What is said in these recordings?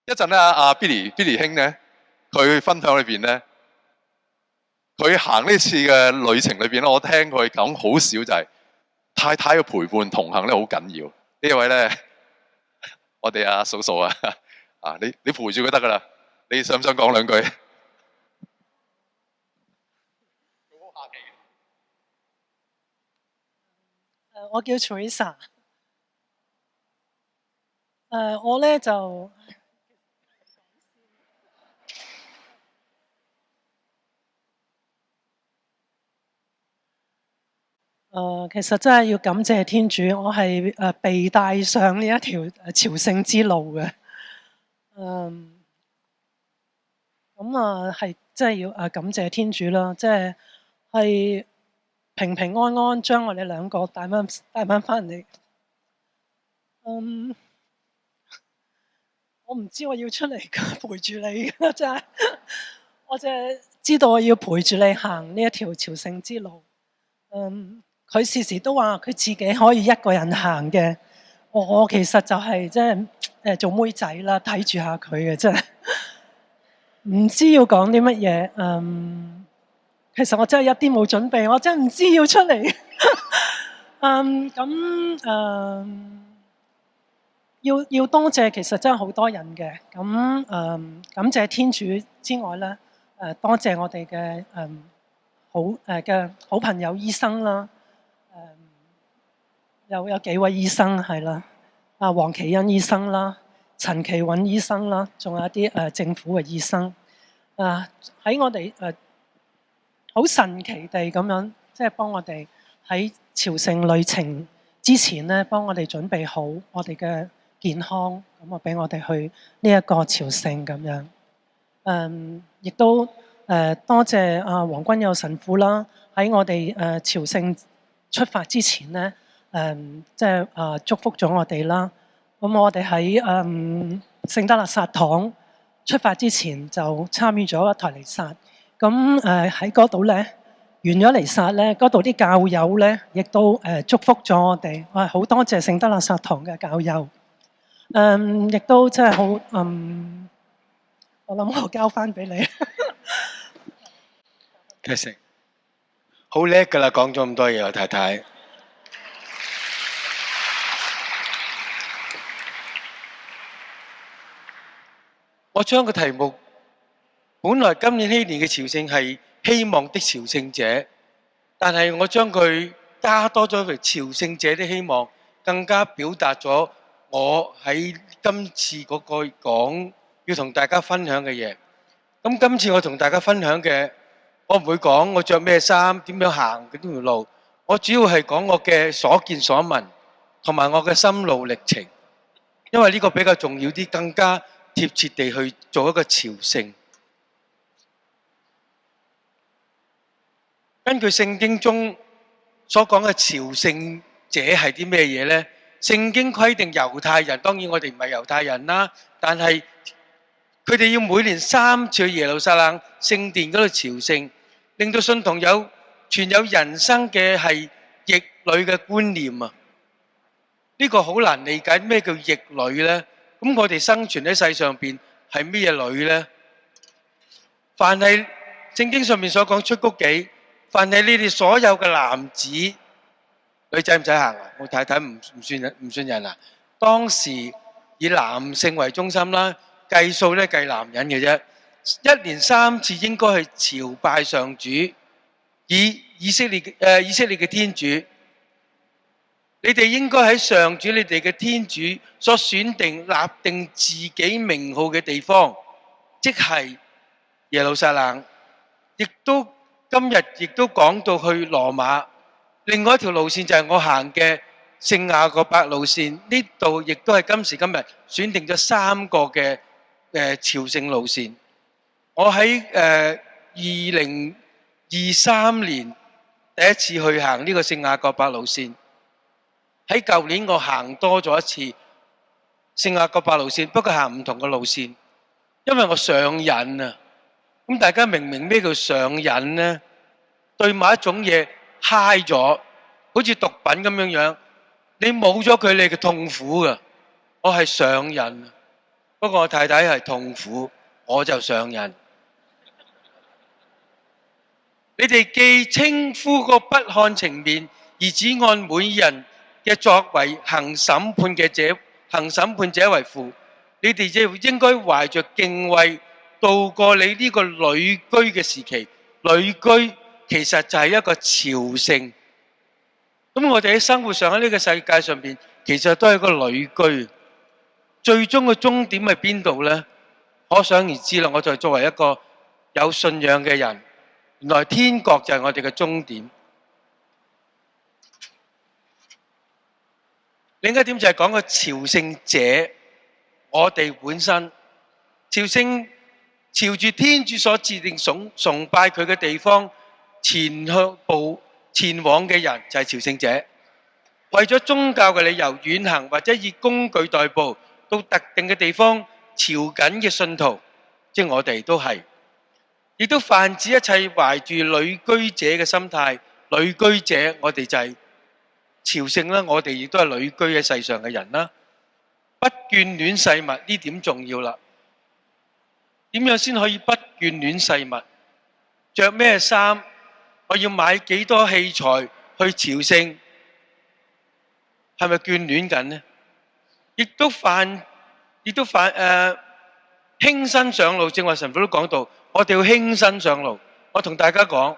一陣咧，阿 Billy 兄咧，佢分享裏邊咧，佢行呢次嘅旅程裏邊咧，我聽佢講好少就係太太嘅陪伴同行咧，好緊要。呢位咧，我哋阿嫂嫂啊，你陪住佢得噶啦。你想唔想講兩句？我叫 Teresa。我咧就其實真係要感謝天主，我係被帶上呢一條朝聖之路嘅。係真係要感謝天主啦，即係平平安安將我哋兩個帶翻嚟。我唔知我要出嚟陪住你嘅，真係我淨係知道我要陪住你行呢一條朝聖之路。佢時時都話佢自己可以一個人行嘅，我其實就係即係做妹仔啦，睇住下佢嘅，真係唔知要講啲乜嘢。其實我真係一啲冇準備，我真係唔知要出嚟。要多謝，其實真係好多人嘅。感謝天主之外咧，多謝我哋嘅好朋友醫生啦。有幾位醫生係啦，黃奇欣醫生啦，陳其允醫生啦，仲有啲政府嘅醫生。喺我哋好神奇地咁樣，即係幫我哋喺朝聖旅程之前咧，幫我哋準備好我哋嘅健康，咁啊俾我哋去呢一個朝聖咁樣。亦都多謝黃君佑神父啦，喺我哋朝聖出發之前咧，即係祝福咗我哋啦。咁我哋喺聖德肋撒堂出發之前就參與咗一台彌撒。咁喺嗰度咧，完咗彌撒咧，嗰度啲教友咧，亦都祝福咗我哋。我係好多謝聖德肋撒堂嘅教友。亦都真係好我諗我交翻俾你。其實好叻㗎啦，講咗咁多嘢，我太太。我將個題目，本來今年呢年嘅朝聖係希望的朝聖者，但係我將佢加多咗為朝聖者的希望，更加表達咗我喺今次嗰個講要同大家分享嘅嘢。咁今次我同大家分享嘅，我唔會講我着咩衫、點樣行嗰條路，我主要係講我嘅所見所聞，同埋我嘅心路歷程，因為呢個比較重要啲，更加貼切地去做一個朝聖。根據聖經中所講嘅朝聖者係啲咩嘢呢？聖經規定猶太人，當然我哋唔係猶太人啦，但係佢哋要每年3次去耶路撒冷聖殿嗰度朝聖，令到信徒存有人生嘅係逆旅嘅觀念啊！呢個好難理解，咩叫逆旅呢？咁我哋生存喺世上邊係咩嘢旅呢？凡係聖經上面所講出谷記，凡係你哋所有嘅男子，女仔唔使行啊！我太太唔算人啊。當時以男性為中心啦，計數咧計男人嘅啫。1年3次應該去朝拜上主，以色列嘅天主。你哋應該喺上主你哋嘅天主所選定立定自己名號嘅地方，即係耶路撒冷。今日亦都講到去羅馬。另外一條路線就係我行嘅聖雅各伯路線，呢度亦都係今時今日選定咗3個嘅朝聖路線。我喺2023年第一次去行呢個聖雅各伯路線。喺舊年我行多咗一次聖雅各伯路線，不過行唔同嘅路線，因為我上癮啊。咁大家明唔明咩叫上癮呢？對某一種嘢嗨咗，好似毒品咁樣，你冇咗佢，你嘅痛苦㗎。我係上癮。不過我太太係痛苦，我就上癮。你哋既稱呼個不看情面，而只按每人嘅作為行審判者為父，你哋就應該懷着敬畏度過你呢個旅居嘅時期。旅居其實就係一個朝聖。咁我哋喺生活上喺呢個世界上邊，其實都係一個旅居。最終嘅終點係邊度呢？可想而知啦。我就作為一個有信仰嘅人，原來天國就係我哋嘅終點。另一點就係講個朝聖者，我哋本身朝聖，朝住天主所指定崇拜佢嘅地方前往嘅人就係朝聖者。為咗宗教嘅理由遠行或者以工具代步到特定嘅地方朝覲嘅信徒，即係我哋都係，亦都泛指一切懷住旅居者嘅心態。旅居者我哋就係朝聖啦，我哋亦都係旅居喺世上嘅人啦。不眷戀世物，呢點重要啦。點樣先可以不眷戀世物？着咩衫？我要買幾多器材去朝聖？係咪眷戀緊呢？亦都輕身上路。正話神父都講到，我哋要輕身上路。我同大家講，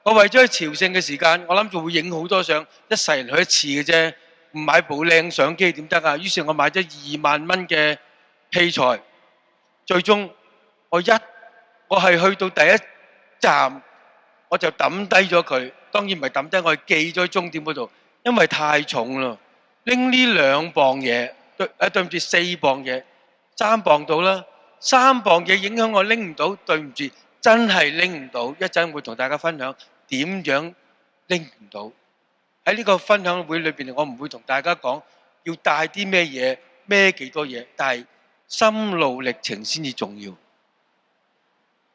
我為咗去朝聖嘅時間，我諗住會影好多相，一世人去一次嘅啫，唔買部靚相機點得啊？於是我買咗2萬蚊嘅器材，最終我係去到第一站，我就抌低咗佢。當然唔係抌低，我係寄咗喺終點嗰度，因為太重啦。拎呢2磅嘢，對唔住4磅嘢，3磅到啦。3磅嘢影響我拎唔到，對唔住，真係拎唔到。一陣會同大家分享點樣拎唔到。喺呢個分享會裏邊，我唔會同大家講要帶啲咩嘢，孭幾多嘢，但係心路歷程先至重要。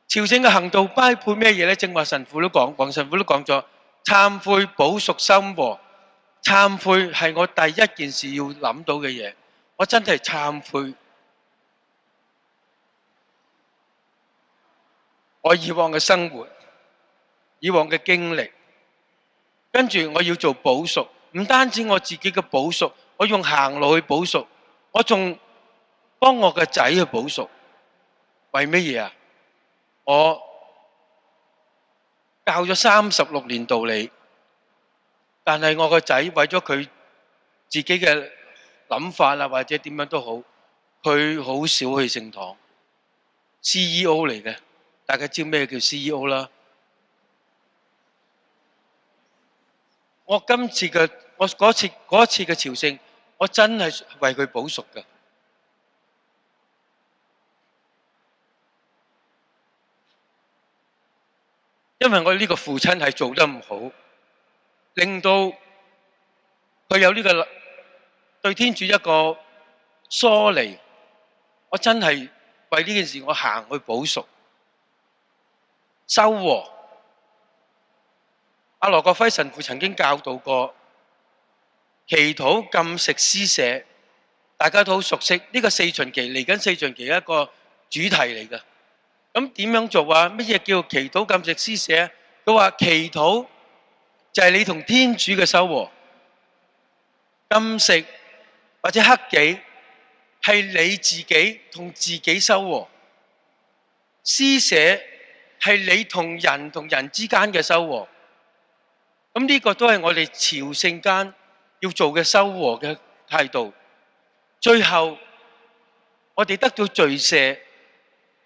朝聖嘅行道包括咩嘢呢？正話神父都講，黃神父都講咗，懺悔、補贖心和。懺悔係我第一件事要諗到嘅嘢，我真係懺悔我以往嘅生活、以往嘅經歷，跟住我要做補贖，唔單止我自己嘅補贖，我用行路去補贖，我仲幫我嘅仔去補贖。為乜嘢啊？我教咗36年道理。但係我個仔為咗佢自己嘅諗法啊，或者點樣都好，佢好少去聖堂。CEO 嚟嘅，大家知咩叫 CEO 啦？我嗰次嘅朝聖，我真係為佢補贖㗎。因為我呢個父親係做得唔好，令到佢有呢個對天主一個疏離。我真係為呢件事，我行去補贖、修和。阿羅國輝神父曾經教導過祈禱、禁食、施捨，大家都好熟悉。呢個4旬期嚟緊4旬期一個主題嚟㗎。咁點樣做啊？乜嘢叫祈禱、禁食、施捨？佢話祈禱就係你同天主嘅修和，禁食或者克己係你自己同自己修和，施捨係你同人之間嘅修和。咁呢個都係我哋朝聖間要做嘅修和嘅態度。最後我哋得到罪赦，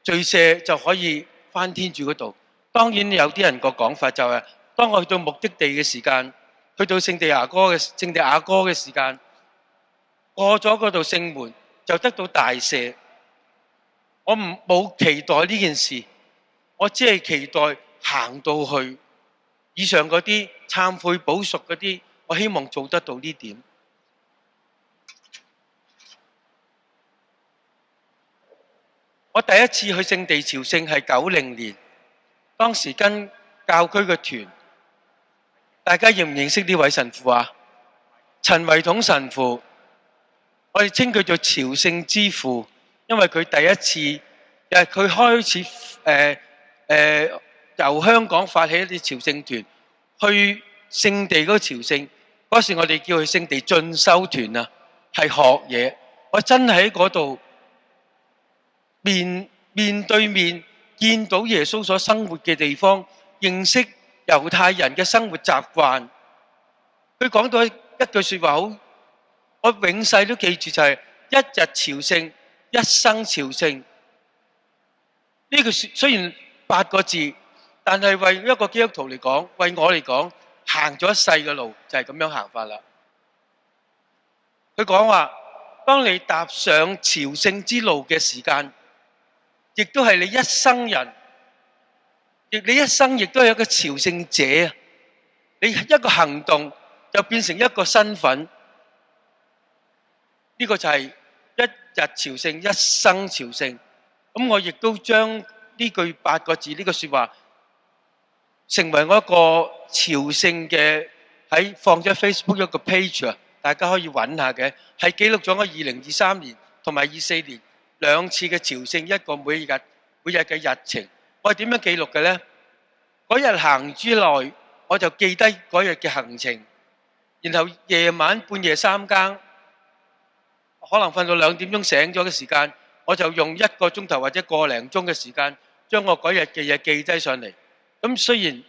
罪赦就可以返天主嗰度。當然有啲人個講法就係，當我去到目的地嘅時間，去到聖地亞哥嘅時間，過咗嗰度聖門就得到大赦。我冇期待呢件事，我只係期待行到去以上嗰啲懺悔補贖嗰啲，我希望做得到呢點。我第一次去聖地朝聖係90年，當時跟教區嘅團，大家認唔認識呢位神父啊？陳維統神父，我哋稱佢做朝聖之父，因為佢第一次佢開始由香港發起一啲朝聖團去聖地嗰個朝聖，嗰時我哋叫佢聖地進修團啊，係學嘢。我真係喺嗰度面對面見到耶穌所生活嘅地方，認識猶太人嘅生活習慣。佢講到一句說話好，我永世都記住，就係一日朝聖，一生朝聖。呢句雖然8個字，但係為一個基督徒嚟講，為我嚟講，行咗一世嘅路就係咁樣行法啦。佢講話，當你踏上朝聖之路嘅時間，亦都係你一生人，你一生亦都係一個朝聖者。你一個行動就變成一個身份，呢個就係一日朝聖，一生朝聖。咁我亦都將呢句8個字呢個說話，成為我一個朝聖嘅放咗 Facebook 一個 page 啊，大家可以揾下嘅，係記錄咗我2023年同埋24年2次嘅朝聖，一個每日嘅日程。我係點樣記錄嘅呢？嗰日行之內，我就記低嗰日嘅行程，然後夜晚半夜3更，可能瞓到2點鐘醒咗嘅時間，我就用1個鐘頭或者個零鐘嘅時間，將我嗰日嘅嘢記低上嚟。咁雖然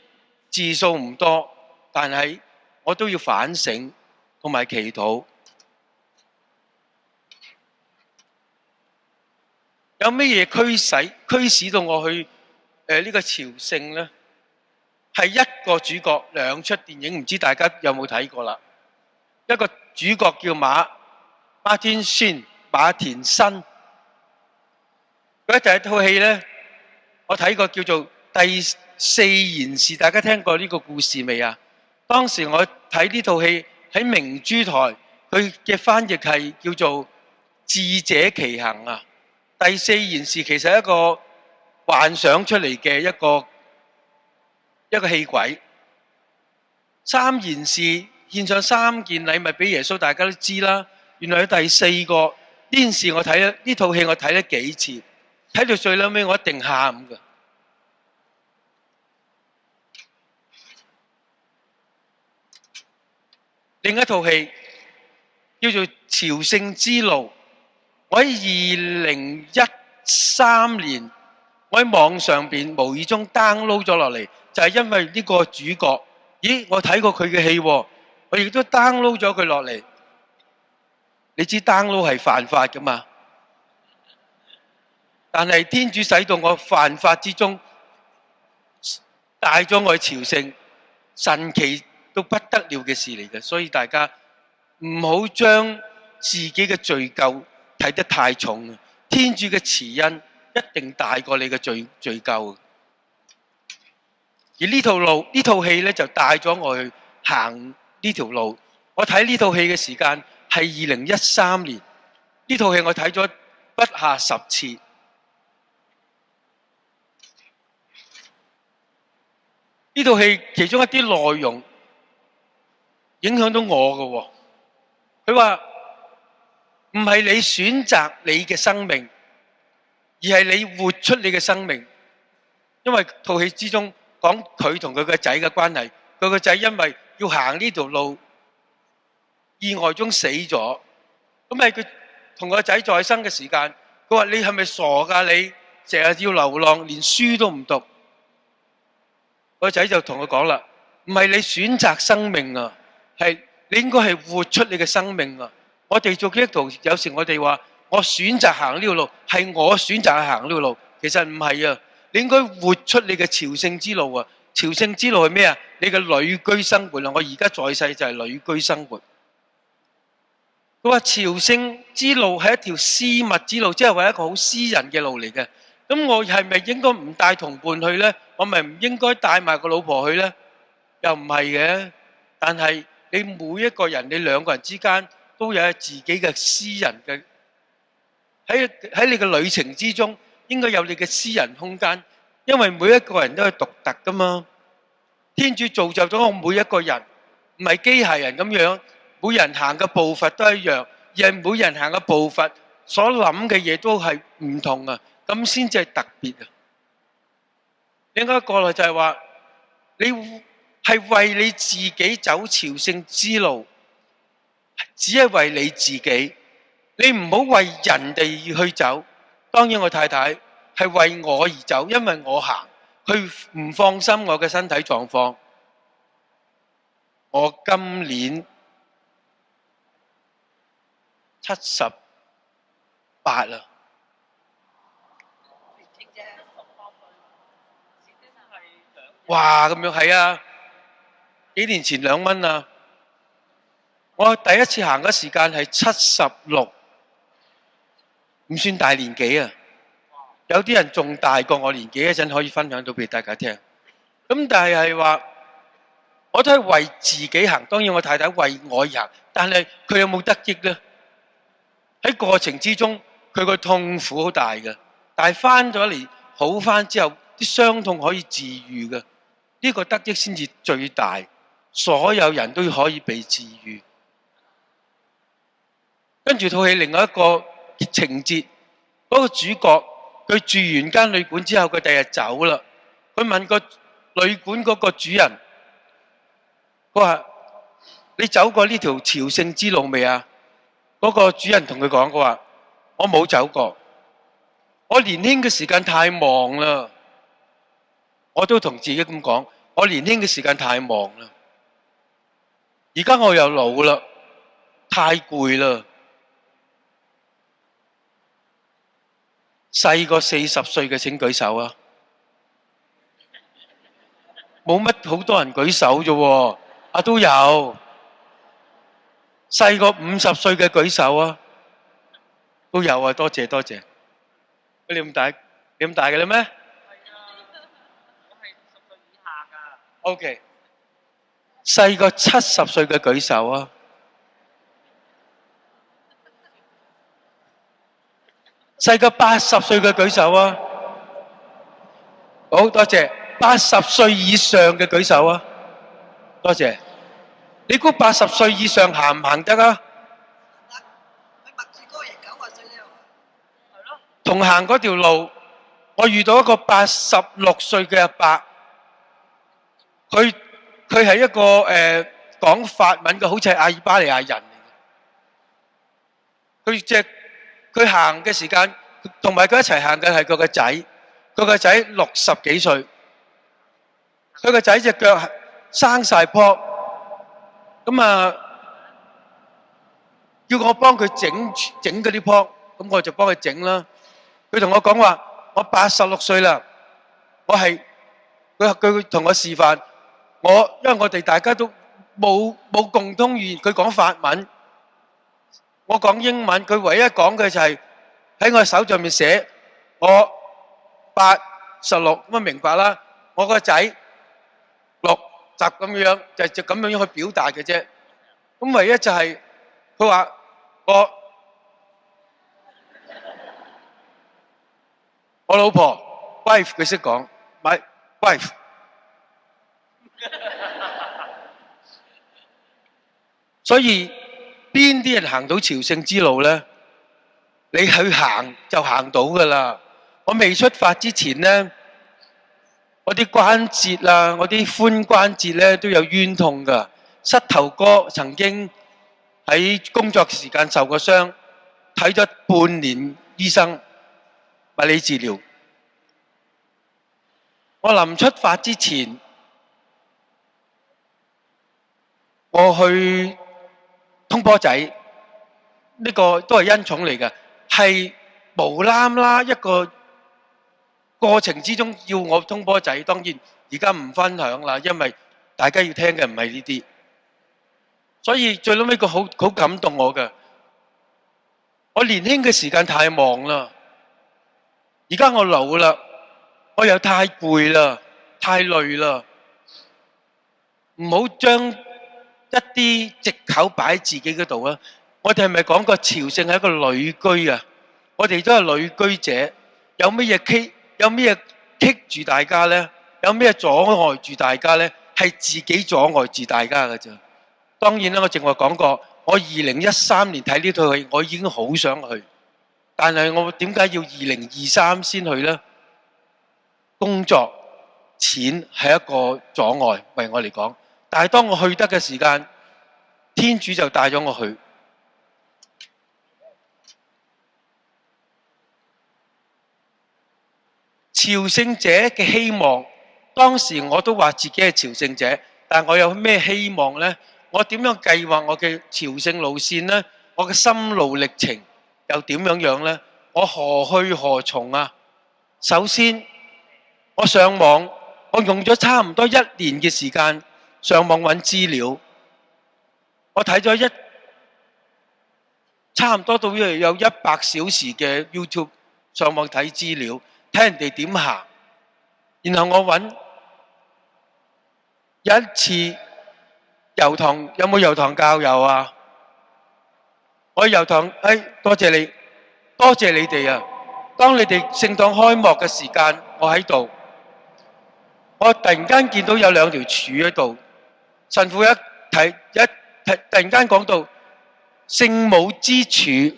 字數唔多，但係我都要反省同埋祈禱。有咩嘢驅使到我去呢個朝聖呢？係一個主角，2出電影，唔知大家有冇睇過啦？一個主角叫馬田辛，佢第一套戲呢，我睇過，叫做《第4賢士》，大家聽過呢個故事未啊？當時我睇呢套戲喺明珠台，佢嘅翻譯係叫做《智者奇行》啊。第4賢士其實係一個幻想出嚟嘅一個戲軌。3賢士獻上3件禮物俾耶穌，大家都知啦。原來第4個呢件事，我睇呢套戲我睇咗幾次，睇到最後尾我一定喊㗎。另一套戲叫做《朝聖之路》，我喺2013年，我喺網上邊無意中 download 咗落嚟，就係因為呢個主角，咦，我睇過佢嘅戲，我亦都 download 咗佢落嚟。你知 download 係犯法㗎嘛？但係天主使到我犯法之中，帶咗我去朝聖，神奇到不得了嘅事嚟嘅。所以大家唔好將自己嘅罪疚睇得太重。天主嘅慈恩一定大過你嘅罪疚。而呢套戲咧就帶咗我去行呢條路。我睇呢套戲嘅時間係2013年，呢套戲我睇咗不下10次。呢套戲其中一啲內容影響到我嘅喎。佢話唔係你選擇你嘅生命，而係你活出你嘅生命。因為套戲之中講佢同佢個仔嘅關係，佢個仔因為要行呢條路，意外中死咗。咁係佢同個仔在生嘅時間，佢話：你係咪傻㗎？你成日要流浪，連書都唔讀。個仔就同佢講啦：唔係你選擇生命啊，係你應該係活出你嘅生命啊！我哋做基督徒，有時我哋話我選擇行呢條路，係我選擇去行呢條路，其實唔係啊！你應該活出你嘅朝聖之路啊！朝聖之路係咩啊？你嘅旅居生活啊！我而家在世就係旅居生活。佢話朝聖之路係一條私密之路，即係話一個好私人嘅路嚟嘅。咁我係咪應該唔帶同伴去呢？我咪唔應該帶埋個老婆去呢？又唔係嘅。但係你每一個人，你2個人之間都有自己嘅私人嘅，喺你嘅旅程之中，應該有你嘅私人空間，因為每一個人都係獨特噶嘛。天主造就咗我每一個人，唔係機械人咁樣，每人行嘅步伐都一樣，而係每人行嘅步伐所諗嘅嘢都係唔同啊，咁先至係特別啊。另外一個就係話，你係為你自己走朝聖之路，只係為你自己，你唔好為人哋而去走。當然我太太係為我而走，因為我行，佢唔放心我嘅身體狀況。我今年78啦。哇，咁樣係啊！幾年前2蚊啊！我第一次行嘅時間係76，唔算大年紀啊。有啲人仲大過我年紀，一陣可以分享到俾大家聽。咁但係話，我都係為自己行，當然我太太為我而行，但係佢有冇得益呢？喺過程之中，佢個痛苦好大嘅，但係翻咗嚟好翻之後，啲傷痛可以治癒嘅，呢個得益先至最大。所有人都可以被治癒。跟住套戲另外一個情節，嗰個主角佢住完間旅館之後，佢第日走啦。佢問個旅館嗰個主人，佢話：你走過呢條朝聖之路未啊？嗰個主人同佢講：佢話我冇走過，我年輕嘅時間太忙啦。我都同自己咁講，我年輕嘅時間太忙啦。而家我又老啦，太攰啦。細過40歲嘅請舉手啊！冇乜好多人舉手啫喎，啊都有。細過50歲嘅舉手啊，都有啊，多謝多謝。你咁大嘅啦咩？係啊，我係50歲以下㗎。OK。細過70歲嘅舉手啊！細過80歲嘅舉手啊！好多謝。80歲以上嘅舉手啊！多謝。你估80歲以上行唔行得啊？佢默住嗰個人90歲咧，係咯。同行嗰條路，我遇到一個86歲嘅阿伯，佢係一個講法文嘅，好似係阿爾巴尼亞人嚟嘅。佢行嘅時間，同埋佢一齊行嘅係佢個仔。佢個仔60幾歲，佢個仔隻腳生晒泡，咁啊叫我幫佢整嗰啲泡，咁我就幫佢整啦。佢同我講話：我86歲啦，佢同我示範。因為我哋大家都冇共通語言，佢講法文，我講英文，佢唯一講嘅就係喺我手上面寫我86，咁啊明白啦。我個仔60咁樣，就咁樣去表達嘅啫。咁唯一就係佢話我老婆 wife 佢識講 my wife。所以邊啲人行到朝聖之路呢？你去行就行到噶啦。我未出發之前呢，我啲關節啊，我啲髖關節咧都有冤痛噶。膝頭哥曾經喺工作時間受過傷，睇咗半年醫生物理治療。我臨出發之前，我去通波仔，呢個都係恩寵嚟嘅，係無啦啦一個過程之中要我通波仔。當然而家唔分享啦，因為大家要聽嘅唔係呢啲。所以最尾一個好感動我嘅，我年輕嘅時間太忙啦，而家我老啦，我又太攰啦，太累啦，唔好將一啲藉口擺喺自己嗰度啊！我哋係咪講過朝聖係一個旅居啊？我哋都係旅居者，有咩嘢棘住大家呢？有咩阻礙住大家呢？係自己阻礙住大家嘅啫。當然啦，我正話講過，我2013年睇呢套戲，我已經好想去，但係我點解要2023先去呢？工作、錢係一個阻礙，為我嚟講。但係當我去得嘅時間，天主就帶咗我去。朝聖者嘅希望，當時我都話自己係朝聖者，但我有咩希望呢？我點樣計劃我嘅朝聖路線呢？我嘅心路歷程又點樣呢？我何去何從啊？首先，我上網，我用咗差唔多1年嘅時間上網揾資料，我睇咗差唔多到有100小時嘅 YouTube 上網睇資料，睇人哋點行，然後我揾有一次油塘，有冇油塘教友啊？我油塘，多謝你，多謝你哋啊！當你哋聖堂開幕嘅時間，我喺度，我突然間見到有2條柱喺度，神父突然間講到聖母之柱，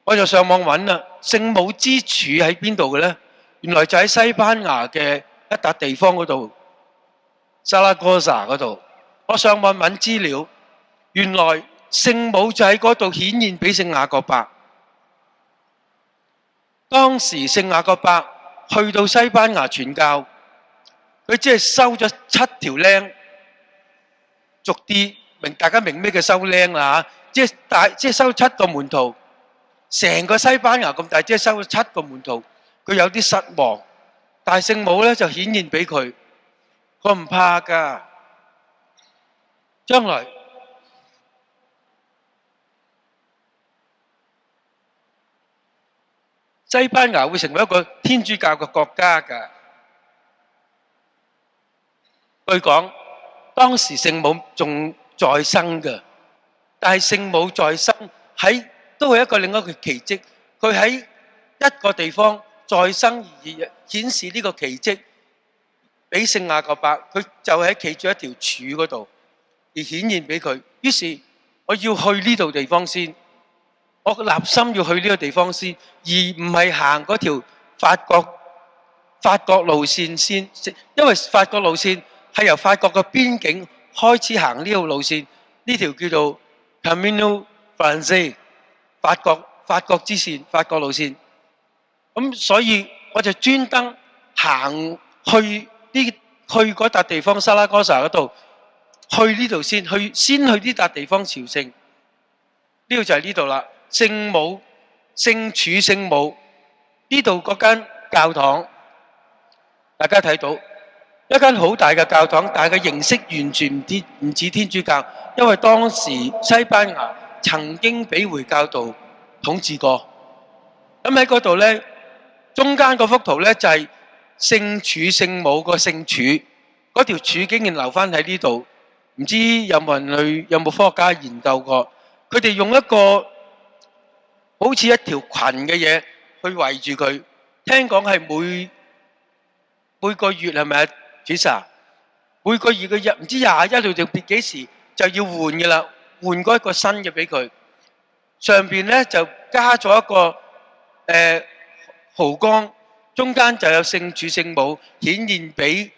我就上網揾啦。聖母之柱喺邊度嘅呢？原來就喺西班牙嘅一笪地方嗰度，薩拉戈薩嗰度。我上網揾資料，原來聖母就喺嗰度顯現俾聖雅各伯。當時聖雅各伯去到西班牙傳教，佢只係收咗7條僆，逐啲大家明咩叫收僆啦嚇？即係收7個門徒，成個西班牙咁大，即係收咗7個門徒，佢有啲失望。但係聖母咧就顯現俾佢，佢唔怕㗎，將來西班牙會成為一個天主教嘅國家㗎。據講，當時聖母仲在生㗎，但係聖母在生都係另一個奇蹟。佢喺一個地方再生而顯示呢個奇蹟俾聖雅各伯，佢就喺企住一條柱嗰度而顯現俾佢。於是我要去呢度地方先，我立心要去呢個地方先，而唔係行嗰條法國路線先，因為法國路線係由法國嘅邊境開始行呢條路線，呢條叫做 Camino Francés， 法國之線，法國路線。咁所以我就專登行去嗰笪地方，沙拉戈薩嗰度，去呢度先去呢笪地方朝聖。呢度就係呢度啦，聖母聖柱聖母呢度嗰間教堂，大家睇到一間好大嘅教堂，但係個形式完全唔似天主教，因為當時西班牙曾經俾回教徒統治過。咁喺嗰度呢，中間嗰幅圖呢，就係聖柱聖母個聖柱，嗰條柱竟然留翻喺呢度，唔知有冇科學家研究過？佢哋用一個好似一條裙嘅嘢去圍住佢，聽講係每個月係咪啊？主席，每個月嘅日唔知21號定幾時就要換嘅啦，換過一個新嘅俾佢。上邊咧就加咗一個毫光，中間就有聖柱聖母顯現俾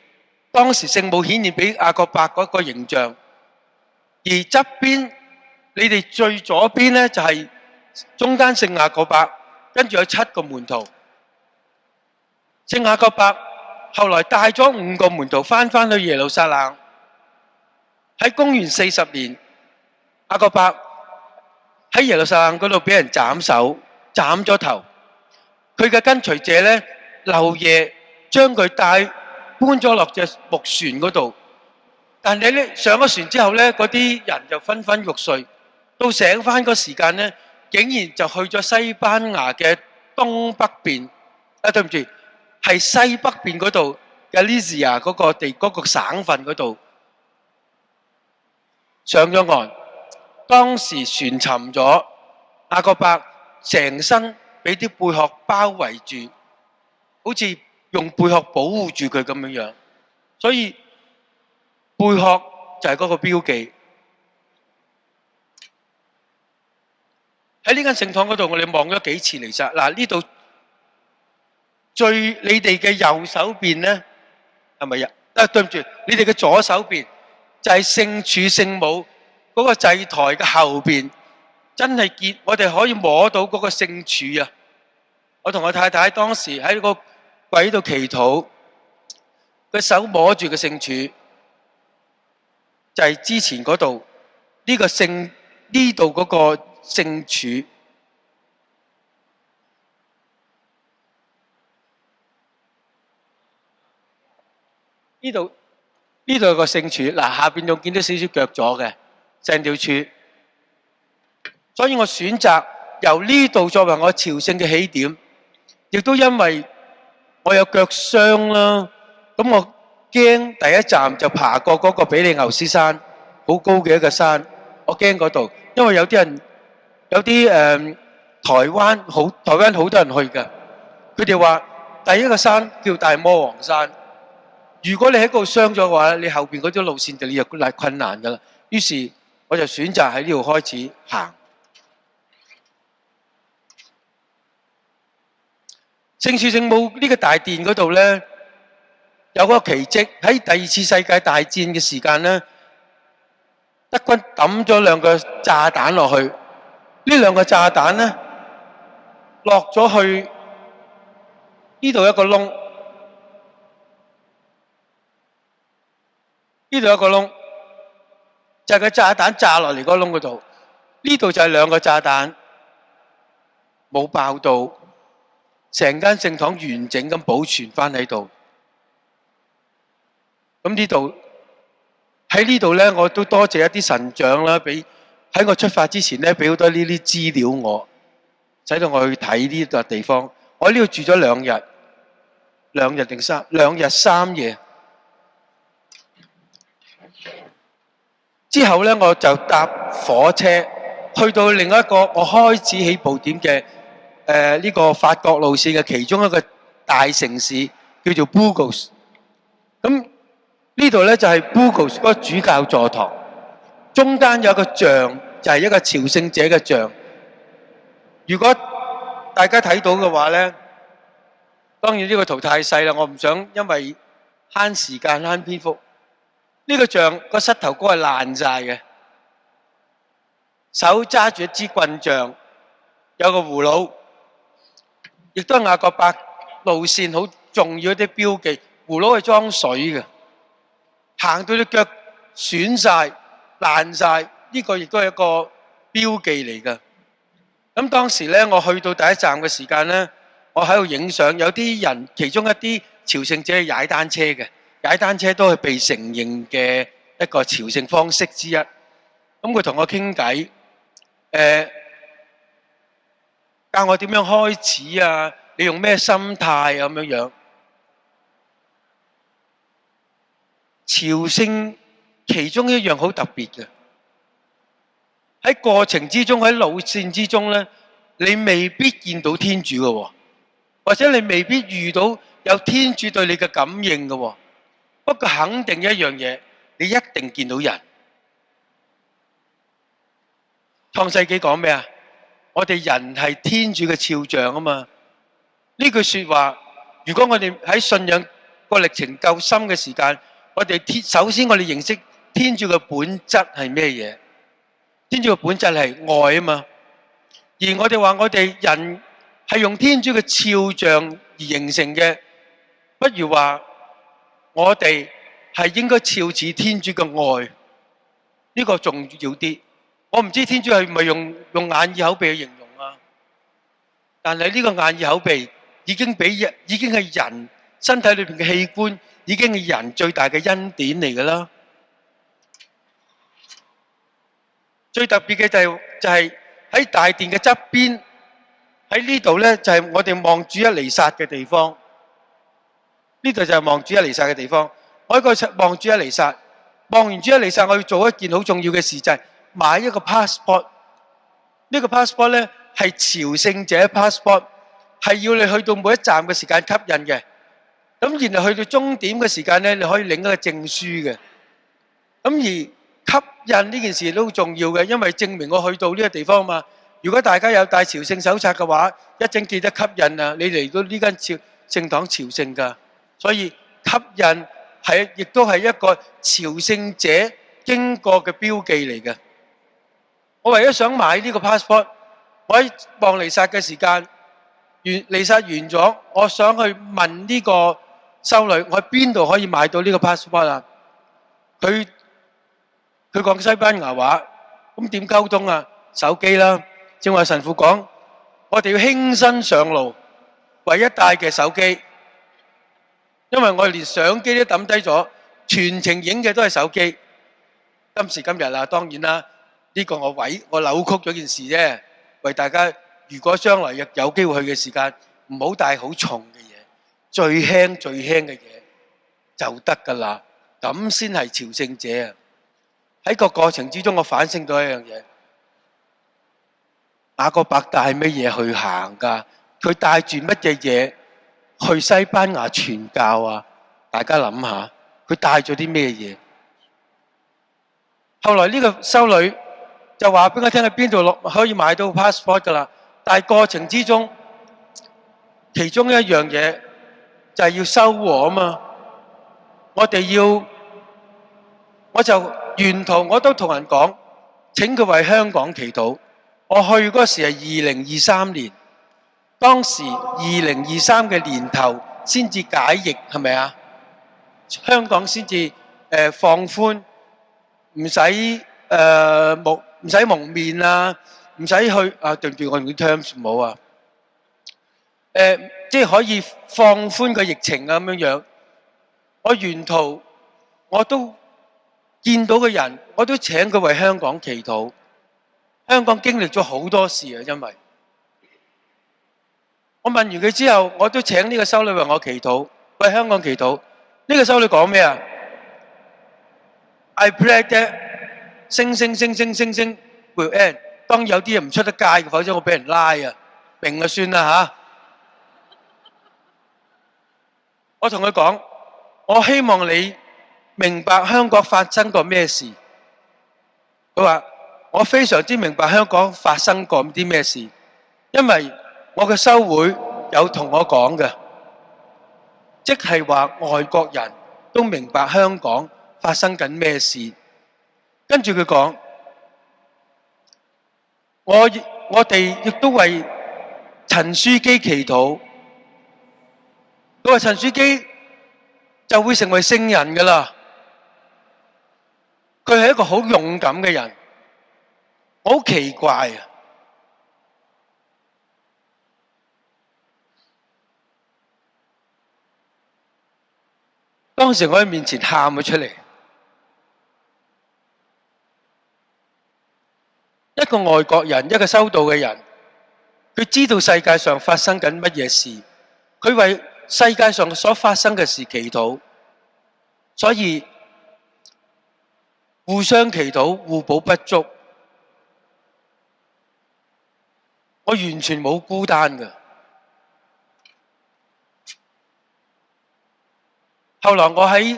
當時聖母顯現俾雅各伯嗰個形象，而側邊你哋最左邊咧就係中間聖雅各伯，跟住有7個門徒。聖雅各伯後來帶咗5個門徒翻去耶路撒冷。喺公元40年，雅各伯喺耶路撒冷嗰度俾人斬手，斬咗頭。佢嘅跟隨者咧，漏夜將佢搬咗落隻木船嗰度。但係咧上咗船之後咧，嗰啲人就昏昏欲睡。到醒翻個時間咧，竟然就去咗西班牙嘅東北邊。對唔住，係西北邊嗰度嘅 Galicia 嗰個省份嗰度上咗岸。當時船沉咗，雅各伯成身俾啲貝殼包圍住，好似用貝殼保護住佢咁樣。所以貝殼就係嗰個標記。喺呢間聖堂嗰度，我哋望咗幾次彌撒。嗱，呢度你哋嘅右手邊咧，係咪呀？對唔住，你哋嘅左手邊就係聖柱聖母嗰個祭台嘅後邊，真係見我哋可以摸到嗰個聖柱啊！我同我太太當時喺個櫃度祈禱，佢手摸住個聖柱，就係之前嗰度呢個聖呢度嗰個聖柱。呢度有個聖柱，嗱，下邊仲見到少少腳咗嘅成條柱，所以我選擇由呢度作為我朝聖嘅起點，亦都因為我有腳傷啦，咁我驚第一站就爬過嗰個比利牛斯山，好高嘅一個山，我驚嗰度，因為有啲台灣好多人去㗎，佢哋話第一個山叫大魔王山。如果你喺嗰度傷咗嘅話，你後邊嗰條路線就你就困難㗎啦。於是我就選擇喺呢度開始行。聖柱聖母呢個大殿嗰度咧，有個奇蹟，喺第二次世界大戰嘅時間咧，德軍抌咗兩個炸彈落去，呢兩個炸彈咧落咗去呢度一個窿。呢度有一個窿，就係個炸彈炸落嚟嗰個窿嗰度。呢度就係兩個炸彈，冇爆到，成間聖堂完整咁保存翻喺度。咁呢度喺呢度咧，我都多謝一啲神長啦，俾喺我出發之前咧，俾好多呢啲資料我，使到我去睇呢個地方。我喺呢度住咗兩日三夜。之後咧，我就搭火車去到另一個我開始起步點嘅呢個法國路線嘅其中一個大城市，叫做 Burgos。咁呢度咧就係 Burgos 嗰個主教座堂，中間有一個像，就係一個朝聖者嘅像。如果大家睇到嘅話咧，當然呢個圖太細啦，我唔想因為慳時間慳篇幅。呢個像個膝頭哥係爛晒嘅，手揸住一支棍杖，有個葫蘆，亦都係雅各伯路線好重要一啲標記。葫蘆係裝水嘅，行到啲腳損晒、爛晒，呢個亦都係一個標記嚟嘅。咁當時咧，我去到第一站嘅時間咧，我喺度影相，有啲人其中一啲朝聖者係踩單車嘅。踩單車都係被承認嘅一個朝聖方式之一。咁佢同我傾偈，教我點樣開始啊？你用咩心態啊？咁樣。朝聖其中一樣好特別嘅，喺過程之中，喺路線之中咧，你未必見到天主嘅喎，或者你未必遇到有天主對你嘅感應嘅喎。不過肯定一樣嘢，你一定見到人。創世紀講咩啊？我哋人係天主嘅肖像啊嘛。呢句說話，如果我哋喺信仰個歷程夠深嘅時間，我哋首先我哋認識天主嘅本質係咩嘢？天主嘅本質係愛啊嘛。而我哋話我哋人係用天主嘅肖像而形成嘅，不如話我哋係應該肖似天主嘅愛，呢個重要啲。我唔知天主係咪用眼耳口鼻去形容啊？但係呢個眼耳口鼻已經係人身體裏邊嘅器官，已經係人最大嘅恩典嚟㗎啦。最特別嘅就係喺大殿嘅側邊，喺呢度咧就係我哋望主一彌撒嘅地方。呢度就係望主一彌撒嘅地方。我喺個望主一彌撒，望完主一彌撒，我要做一件好重要嘅事，就係買一個 passport。呢個 passport 咧係朝聖者 passport， 係要你去到每一站嘅時間吸印嘅。咁然後去到終點嘅時間咧，你可以領一個證書嘅。咁而吸印呢件事都好重要嘅，因為證明我去到呢個地方嘛。如果大家有帶朝聖手冊嘅話，一陣記得吸印啊！你嚟到呢間聖堂朝聖㗎，所以吸印亦都係一個朝聖者經過嘅標記嚟嘅。我唯一想買呢個 passport， 我喺望彌撒嘅時間，彌撒完咗，我想去問呢個修女，我喺邊度可以買到呢個 passport 啊？佢講西班牙話，咁點溝通啊？手機啦，正話神父講，我哋要輕身上路，唯一帶嘅手機，因為我連相機都抌低咗，全程影嘅都係手機。今時今日啊，當然啦，呢個我扭曲咗件事啫，為大家如果將來有機會去嘅時間，唔好帶好重嘅嘢，最輕嘅嘢就得㗎啦，咁先係朝聖者啊！喺個過程之中，我反省到一樣嘢，雅各伯帶乜嘢去行㗎？佢帶住乜嘢嘢去西班牙傳教啊？大家諗下，佢帶咗啲咩嘢？後來呢個修女就話俾我聽喺邊度可以買到 passport 㗎啦。但係過程之中，其中一樣嘢就係要修和啊嘛。我就沿途我都同人講，請佢為香港祈禱。我去嗰時係2023年，當時2023嘅年頭先至解疫，係咪啊？香港先至放寬，唔使蒙面啊，唔使去啊，對唔住我用啲 terms 唔好啊。即係可以放寬個疫情啊咁樣。我沿途我都見到嘅人，我都請佢為香港祈禱。香港經歷咗好多事啊，因為我問完佢之後，我都請呢個修女為我祈禱，為香港祈禱。呢個修女講咩啊 ？I pray that 星 will end。當有啲人唔出得街嘅，否則我俾人拉啊，明就算啦嚇。我同佢講，我希望你明白香港發生過咩事。佢話：我非常之明白香港發生過啲咩事，因為我嘅修會有同我講嘅，即係話外國人都明白香港發生緊咩事。跟住佢講，我哋亦都為陳樞機祈禱。佢話陳樞機就會成為聖人㗎啦。佢係一個好勇敢嘅人。好奇怪啊！當時我喺面前喊咗出嚟。一個外國人，一個修道嘅人，佢知道世界上發生緊乜嘢事，佢為世界上所發生嘅事祈禱，所以互相祈禱，互補不足。我完全冇孤單嘅。後來我喺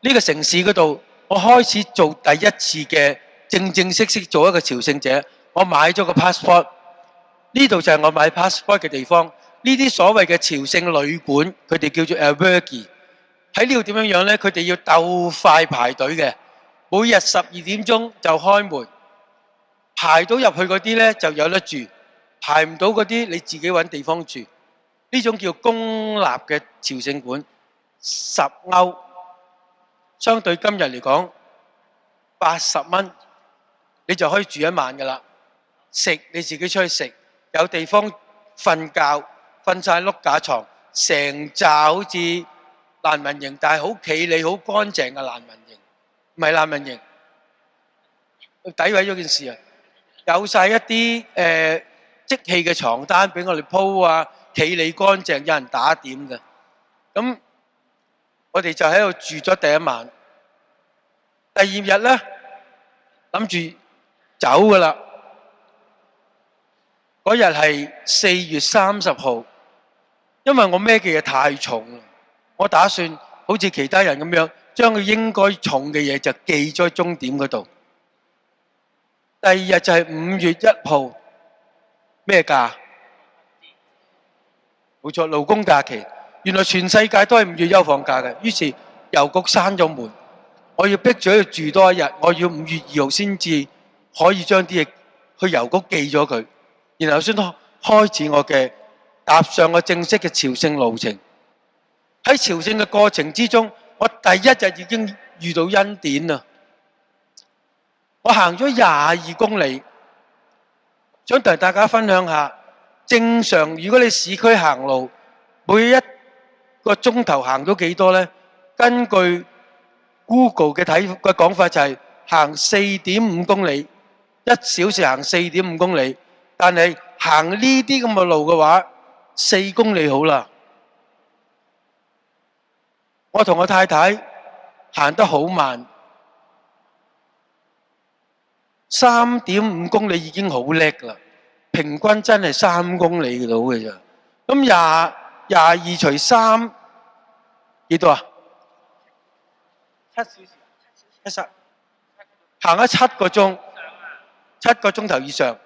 呢個城市嗰度，我開始做第一次嘅正式做一個朝聖者。我買咗個 passport， 呢度就係我買 passport 嘅地方。呢啲所謂嘅朝聖旅館，佢哋叫做 albergue。喺呢度點樣呢？佢哋要鬥快排隊嘅，每日12點鐘就開門，排到入去嗰啲呢就有得住。排唔到嗰啲，你自己揾地方住。呢種叫公立嘅朝聖館，10歐，相對今日嚟講80蚊，你就可以住一晚㗎啦。食你自己出去食，有地方瞓覺，瞓晒碌架床，成扎好似難民營，但係好企理、好乾淨嘅難民營，唔係難民營。詆毀咗件事啊！有晒一啲即棄嘅床單俾我哋鋪啊，企理乾淨，有人打點嘅。咁我哋就喺度住咗第一晚。第二日呢，諗住走㗎啦。嗰日係4月30號，因為我孭嘅嘢太重啦，我打算好似其他人咁樣，將佢應該重嘅嘢就寄咗喺終點嗰度。第二日就係5月1號。咩假？冇錯，勞工假期。原來全世界都係5月休放假嘅，於是郵局閂咗門，我要逼住喺度住多一日，我要5月2號先至可以將啲嘢去郵局寄咗佢，然後先開始我嘅踏上我正式嘅朝聖路程。喺朝聖嘅過程之中，我第一日已經遇到恩典啦。我行咗22公里，想同大家分享下。正常如果你市區行路，每一個鐘頭行咗幾多呢？根據 Google 嘅講法就係行4.5公里，1小時行4.5公里。但係行呢啲咁嘅路嘅話，4公里好啦。我同我太太行得好慢，3.5公里已經好叻啦。平均真係3公里到嘅咋。咁22除3幾多啊？7小時，行咗7個鐘，7個鐘頭以上。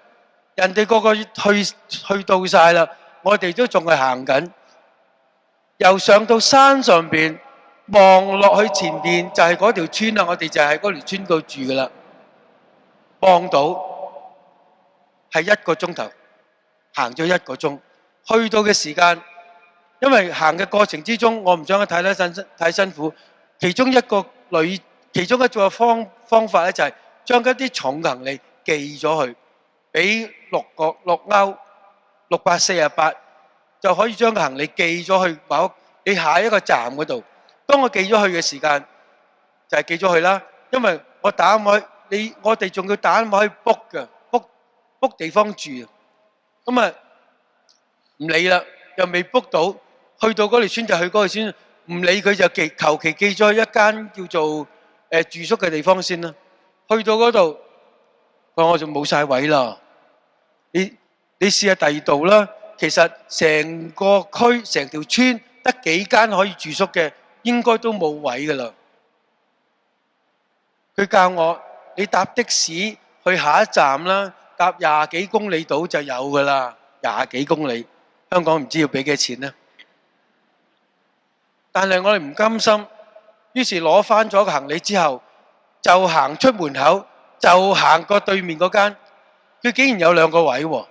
人哋個個去到晒啦，我哋都仲係行緊。由上到山上邊望落去前邊就係嗰條村啦，我哋就喺嗰條村度住噶啦。望到係1個鐘頭，行咗1個鐘。去到嘅時間，因為行嘅過程之中，我唔想佢太辛苦。其中一個方法咧，就係將一啲重行李寄咗去，俾6歐648，就可以將個行李寄咗去你下一個站嗰度。當我寄咗去嘅時間，就係寄咗去啦。因為我哋仲要打電話去 book 嘅，book 地方住。咁啊唔理啦，又未 book 到，去到嗰條村就去嗰條村，唔理佢就求其寄咗去一間叫做住宿嘅地方先啦。去到嗰度，我就冇晒位啦。你試下第二度啦。其實成個區、成條村得幾間可以住宿嘅，應該都冇位噶啦。佢教我，你搭的士去下一站啦，搭20幾公里到就有噶啦，20幾公里。香港唔知要俾幾錢呢？但係我哋唔甘心，於是攞翻咗個行李之後，就行出門口，就行過對面嗰間，佢竟然有2個位喎，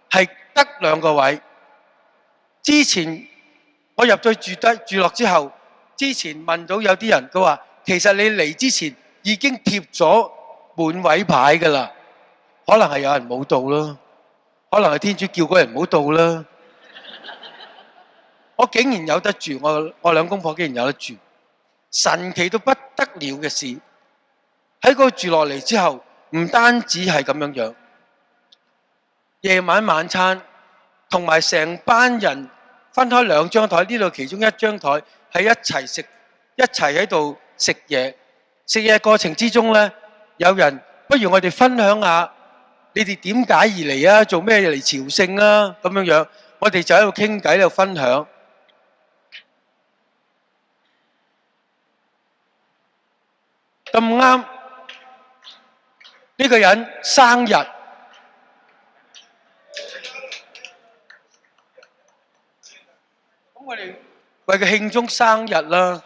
係得2個位。之前我入咗住落之後，之前問到有啲人，佢話其實你嚟之前已經貼咗滿位牌㗎啦，可能係有人冇到咯，可能係天主叫嗰人唔好到啦。我竟然有得住，我兩公婆竟然有得住，神奇到不得了嘅事。喺嗰度住落嚟之後，唔單止係咁樣樣，夜晚餐同埋成班人分開2張台，呢度其中1張台係一齊食，一齊喺度食嘢。食嘢過程之中呢，有人不如我哋分享下你哋點解而嚟啊？做咩嚟朝聖啊？咁樣樣，我哋就喺度傾偈，喺度分享。咁啱呢個人生日，咁我哋為佢慶祝生日啦，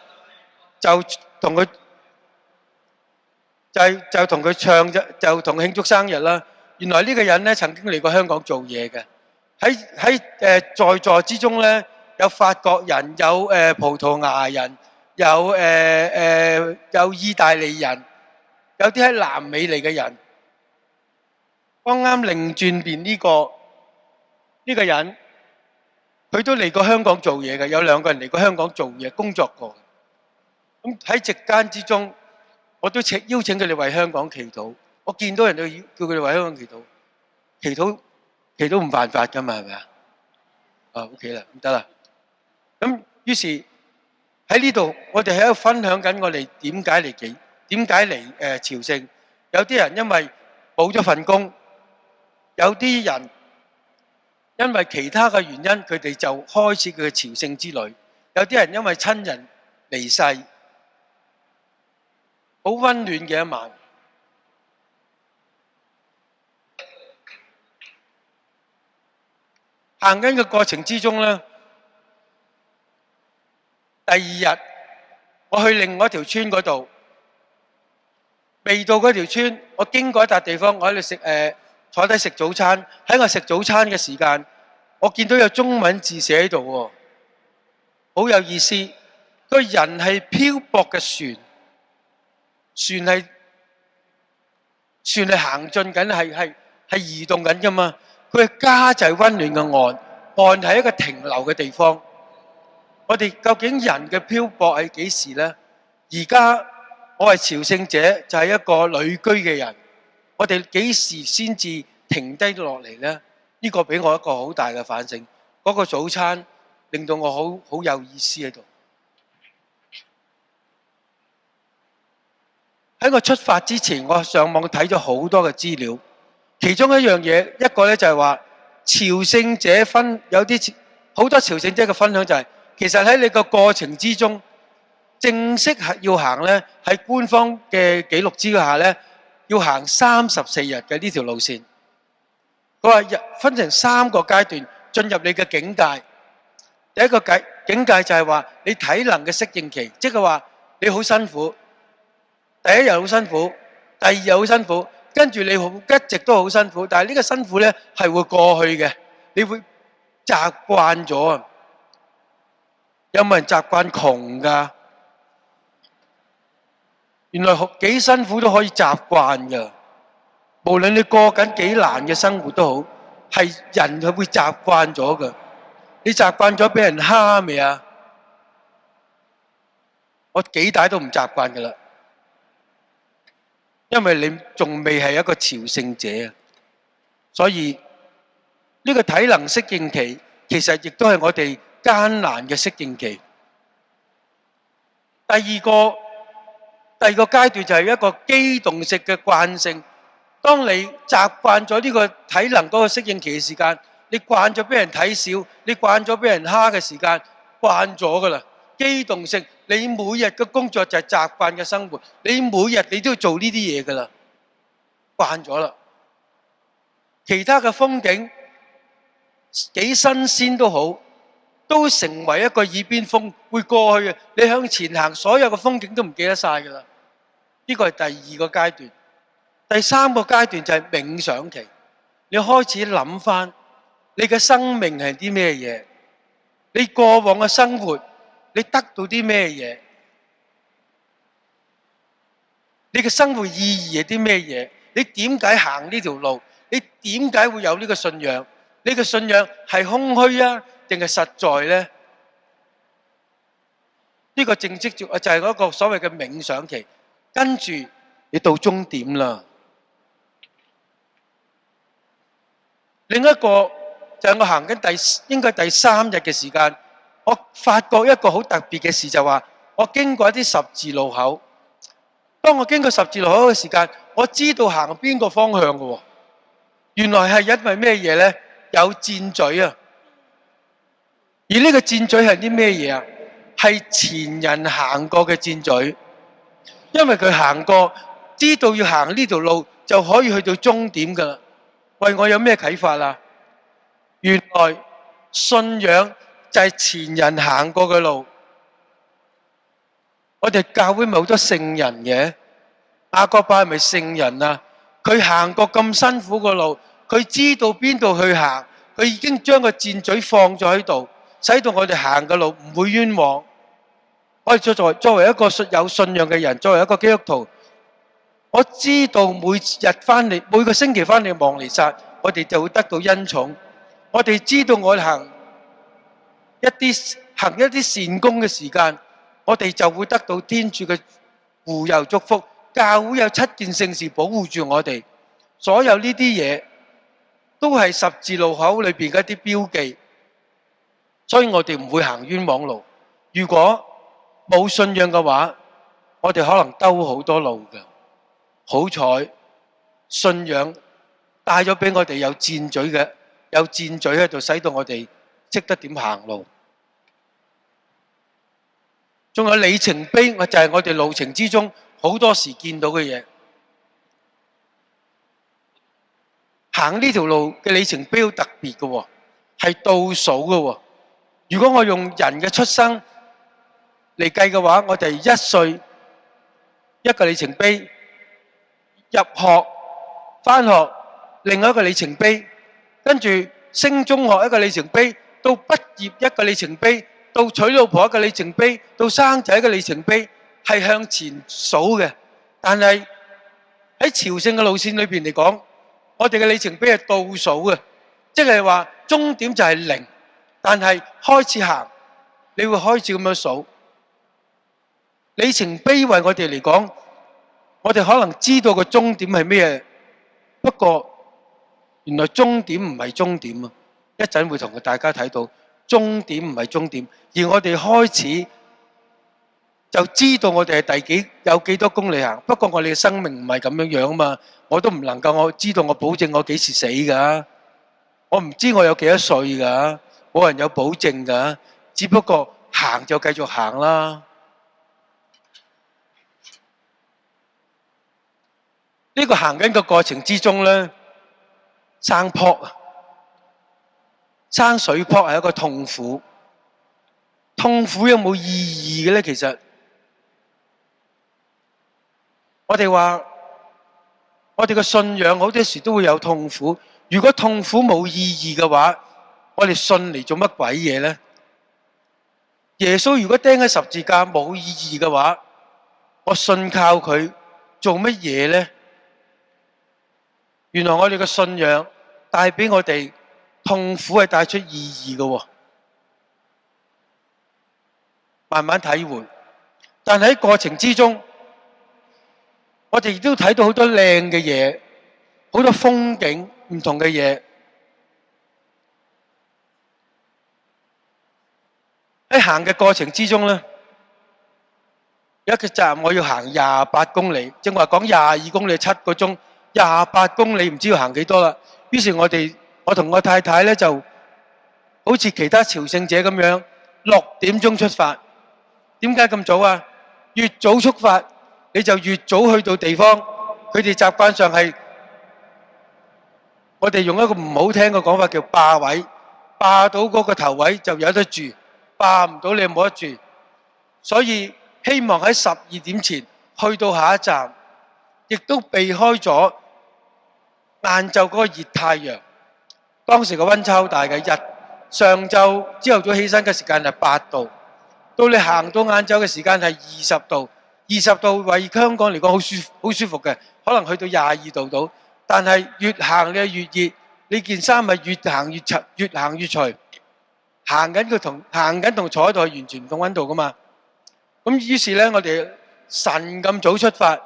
就同佢唱啫，就同佢慶祝生日啦。原來呢個人咧曾經嚟過香港做嘢嘅，喺在座之中咧有法國人，有葡萄牙人。有意大利人，有啲喺南美嚟嘅人。剛啱擰轉邊呢個人，佢都嚟過香港做嘢嘅，有2個人嚟過香港做嘢工作過。咁喺席間之中，我都邀請佢哋為香港祈禱。我見到人就叫佢哋為香港祈禱，祈禱唔犯法㗎嘛，係咪啊？OK 啦，咁得啦。咁於是。喺呢度，我哋喺度分享緊我哋點解嚟朝聖。有啲人因為冇咗份工，有啲人因為其他嘅原因，佢哋就開始佢嘅朝聖之旅。有啲人因為親人離世，好溫暖嘅一晚。行緊嘅過程之中咧，第二日我去另外一條村嗰度，未到嗰條村，我經過一笪地方，我喺度坐低食早餐。喺我食早餐嘅時間，我見到有中文字寫喺度喎，好有意思。個人係漂泊嘅船，船係行進緊，係移動緊㗎嘛。佢嘅家就係溫暖嘅岸，岸係一個停留嘅地方。我哋究竟人嘅漂泊係幾時呢？而家我係朝聖者，就係一個旅居嘅人。我哋幾時先至停低落嚟呢？呢個俾我一個好大嘅反省。嗰個早餐令到我好有意思喺度。喺我出發之前，我上網睇咗好多嘅資料，其中一樣嘢，一個咧就係話朝聖者有啲好多朝聖者嘅分享就係，其實喺你個過程之中，正式係要行咧，喺官方嘅記錄之下咧，要行34日嘅呢條路線。佢話分成3個階段進入你嘅境界。第一個境界就係話你體能嘅適應期，即係話你好辛苦。第一日好辛苦，第二日好辛苦，跟住你一直都好辛苦，但係呢個辛苦咧係會過去嘅，你會習慣咗啊！有冇人習慣窮㗎？原來幾辛苦都可以習慣㗎，無論你過緊幾難嘅生活都好，係人係會習慣咗㗎。你習慣咗俾人蝦未啊？我幾大都唔習慣㗎啦。因為你仲未係一個朝聖者啊，所以呢個體能適應期其實亦都係我哋艱難嘅適應期。第二個階段就係一個機動式嘅慣性。當你習慣咗呢個體能嗰個適應期嘅時間，你慣咗俾人睇小，你慣咗俾人蝦嘅時間，慣咗㗎啦。機動性，你每日嘅工作就係習慣嘅生活，你每日你都要做呢啲嘢㗎啦，慣咗啦。其他嘅風景幾新鮮都好，都成為一個耳邊風，會過去嘅。你向前行，所有嘅風景都唔記得晒㗎啦。呢個係第二個階段。第3個階段就係冥想期，你開始諗返你嘅生命係啲咩嘢，你過往嘅生活。你得到啲咩嘢？你嘅生活意義係啲咩嘢？你點解行呢條路？你點解會有呢個信仰？你嘅信仰係空虛啊，定係實在呢？呢個正職就係嗰個所謂嘅冥想期，跟住你到終點啦。另一個就係我行緊應該第3日嘅時間。我發覺一個好特別嘅事，就話我經過一啲十字路口。當我經過十字路口嘅時間，我知道行邊個方向嘅喎。原來係因為咩嘢呢？有箭嘴啊！而呢個箭嘴係啲咩嘢啊？係前人行過嘅箭嘴。因為佢行過，知道要行呢條路就可以去到終點㗎啦。為我有咩啟發啊？原來信仰就係前人行過嘅路。我哋教會咪好多聖人嘅，雅各伯係咪聖人啊？佢行過咁辛苦嘅路，佢知道邊度去行，佢已經將個箭嘴放咗喺度，使到我哋行嘅路唔會冤枉。我哋作為一個有信仰嘅人，作為一個基督徒，我知道每日翻嚟，每個星期翻嚟望彌撒，我哋就會得到恩寵。我哋知道我行一啲善功嘅時間，我哋就會得到天主嘅護佑祝福。教會有7件聖事保護住我哋，所有呢啲嘢都係十字路口裏邊嘅一啲標記，所以我哋唔會行冤枉路。如果冇信仰嘅話，我哋可能兜好多路㗎。好彩信仰帶咗俾我哋有箭嘴喺度，使到我哋識得點行路。仲有里程碑，就係我哋路程之中好多時見到嘅嘢。行呢條路嘅里程碑好特別嘅喎，係倒數嘅喎。如果我用人嘅出生嚟計嘅話，我哋1歲一個里程碑，入學返學另外一個里程碑，跟住升中學一個里程碑，到畢業一個里程碑，到娶老婆一個里程碑，到生仔一個里程碑，係向前數嘅。但係喺朝聖嘅路線裏邊嚟講，我哋嘅里程碑係倒數嘅，即係話終點就係0，但係開始行，你會開始咁樣數。里程碑為我哋嚟講，我哋可能知道個終點係咩，不過原來終點唔係終點啊！一陣會同大家睇到終點唔係終點，而我哋開始就知道我哋係有幾多公里行。不過我哋嘅生命唔係咁樣樣啊嘛，我都唔能夠我知道我保證我幾時死㗎，我唔知我有幾多歲㗎，冇人有保證㗎，只不過行就繼續行啦。呢個行緊嘅過程之中咧，生泡啊，生水泡係一個痛苦。痛苦有冇意義嘅咧？其實我哋話，我哋嘅信仰好多時都會有痛苦。如果痛苦冇意義嘅話，我哋信嚟做乜鬼嘢咧？耶穌如果釘喺十字架冇意義嘅話，我信靠佢做乜嘢咧？原來我哋嘅信仰帶俾我哋痛苦係帶出意義嘅喎，慢慢體會。但喺過程之中，我哋亦都睇到好多靚嘅嘢，好多風景，唔同嘅嘢。喺行嘅過程之中咧，有一個站我要行28公里，正話講22公里7個鐘。28公里唔知要行幾多啦，於是我同我太太咧就好似其他朝聖者咁樣，6點鐘出發。點解咁早啊？越早出發你就越早去到地方。佢哋習慣上係，我哋用一個唔好聽嘅講法叫霸位，霸到嗰個頭位就有得住，霸唔到你冇得住。所以希望喺12點前去到下一站，亦都避開咗晏晝嗰個熱太陽，當時個溫差好大嘅，上晝朝頭早起身嘅時間係8度，到你行到晏晝嘅時間係20度，20度為香港嚟講好舒服嘅，可能去到22度到，但係越行你係越熱，你件衫係越行越除，行緊同坐喺度係完全唔同溫度噶嘛。咁於是咧，我哋神咁早出發，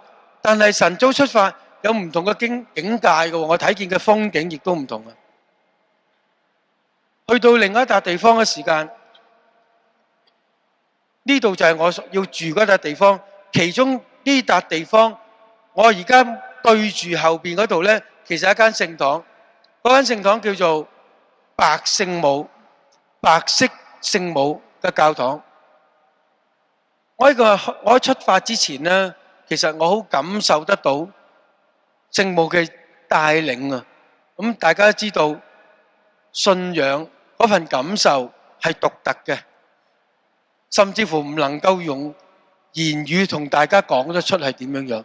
但係神早出發有唔同嘅境界嘅喎，我睇見嘅風景亦都唔同啊。去到另一笪地方嘅時間，呢度就係我要住嗰笪地方。其中呢笪地方，我而家對住後邊嗰度咧，其實係一間聖堂。嗰間聖堂叫做白色聖母嘅教堂。我喺出發之前咧，其實我好感受得到聖母嘅帶領啊！咁大家都知道信仰嗰份感受係獨特嘅，甚至乎唔能夠用言語同大家講得出係點樣樣。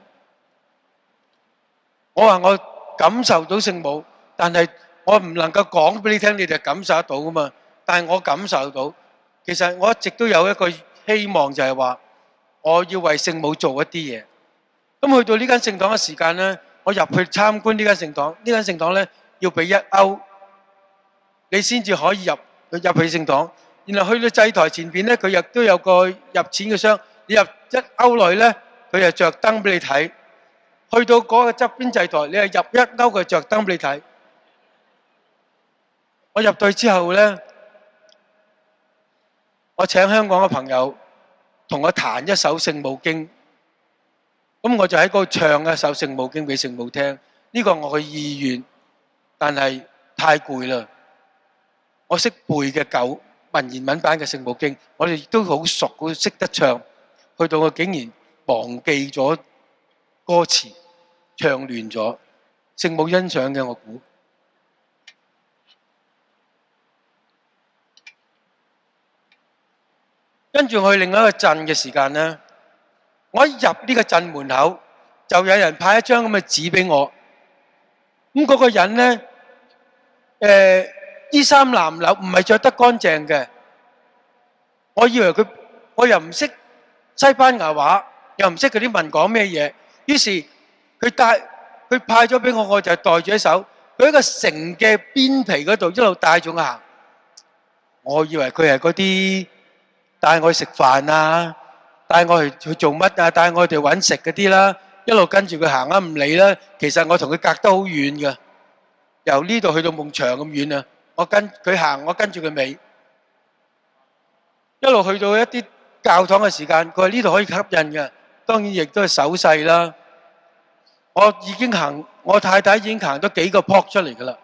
我話我感受到聖母，但係我唔能夠講俾你聽，你哋感受得到噶嘛？但係我感受到，其實我一直都有一個希望，就係話我要為聖母做一啲嘢。咁去到呢間聖堂嘅時間咧，我入去參觀呢間聖堂。呢間聖堂咧要俾1歐，你先至可以入去聖堂。然後去到祭台前邊咧，佢亦都有個入錢嘅箱。你入1歐內咧，佢就着燈俾你睇。去到嗰個側邊祭台，你係入1歐，佢着燈俾你睇。我入到去之後咧，我請香港嘅朋友同我彈一首聖母經，咁我就喺嗰度唱一首聖母經俾聖母聽。呢個我嘅意願，但係太攰啦。我識背嘅舊文言文版嘅聖母經，我哋都好熟，好識得唱。去到我竟然忘記咗歌詞，唱亂咗。聖母欣賞嘅，我估。跟住我去另一個鎮嘅時間咧，我一入呢個鎮門口，就有人派一張咁嘅紙俾我。咁嗰個人咧，衣衫襤褸，唔係着得乾淨嘅。我以為我又唔識西班牙話，又唔識嗰啲文講咩嘢。於是佢派咗俾我，我就袋住喺手。佢喺個城嘅邊皮嗰度一路帶住我行。我以為佢係嗰啲帶我去食飯啊，帶我去做乜啊，帶我哋揾食嗰啲啦，一路跟住佢行啊，唔理啦。其實我同佢隔得好遠㗎，由呢度去到夢牆咁遠啊。我跟佢行，我跟住佢尾，一路去到一啲教堂嘅時間，佢話呢度可以吸引嘅，當然亦都係手勢啦。我太太已經行咗幾個撲出嚟㗎啦。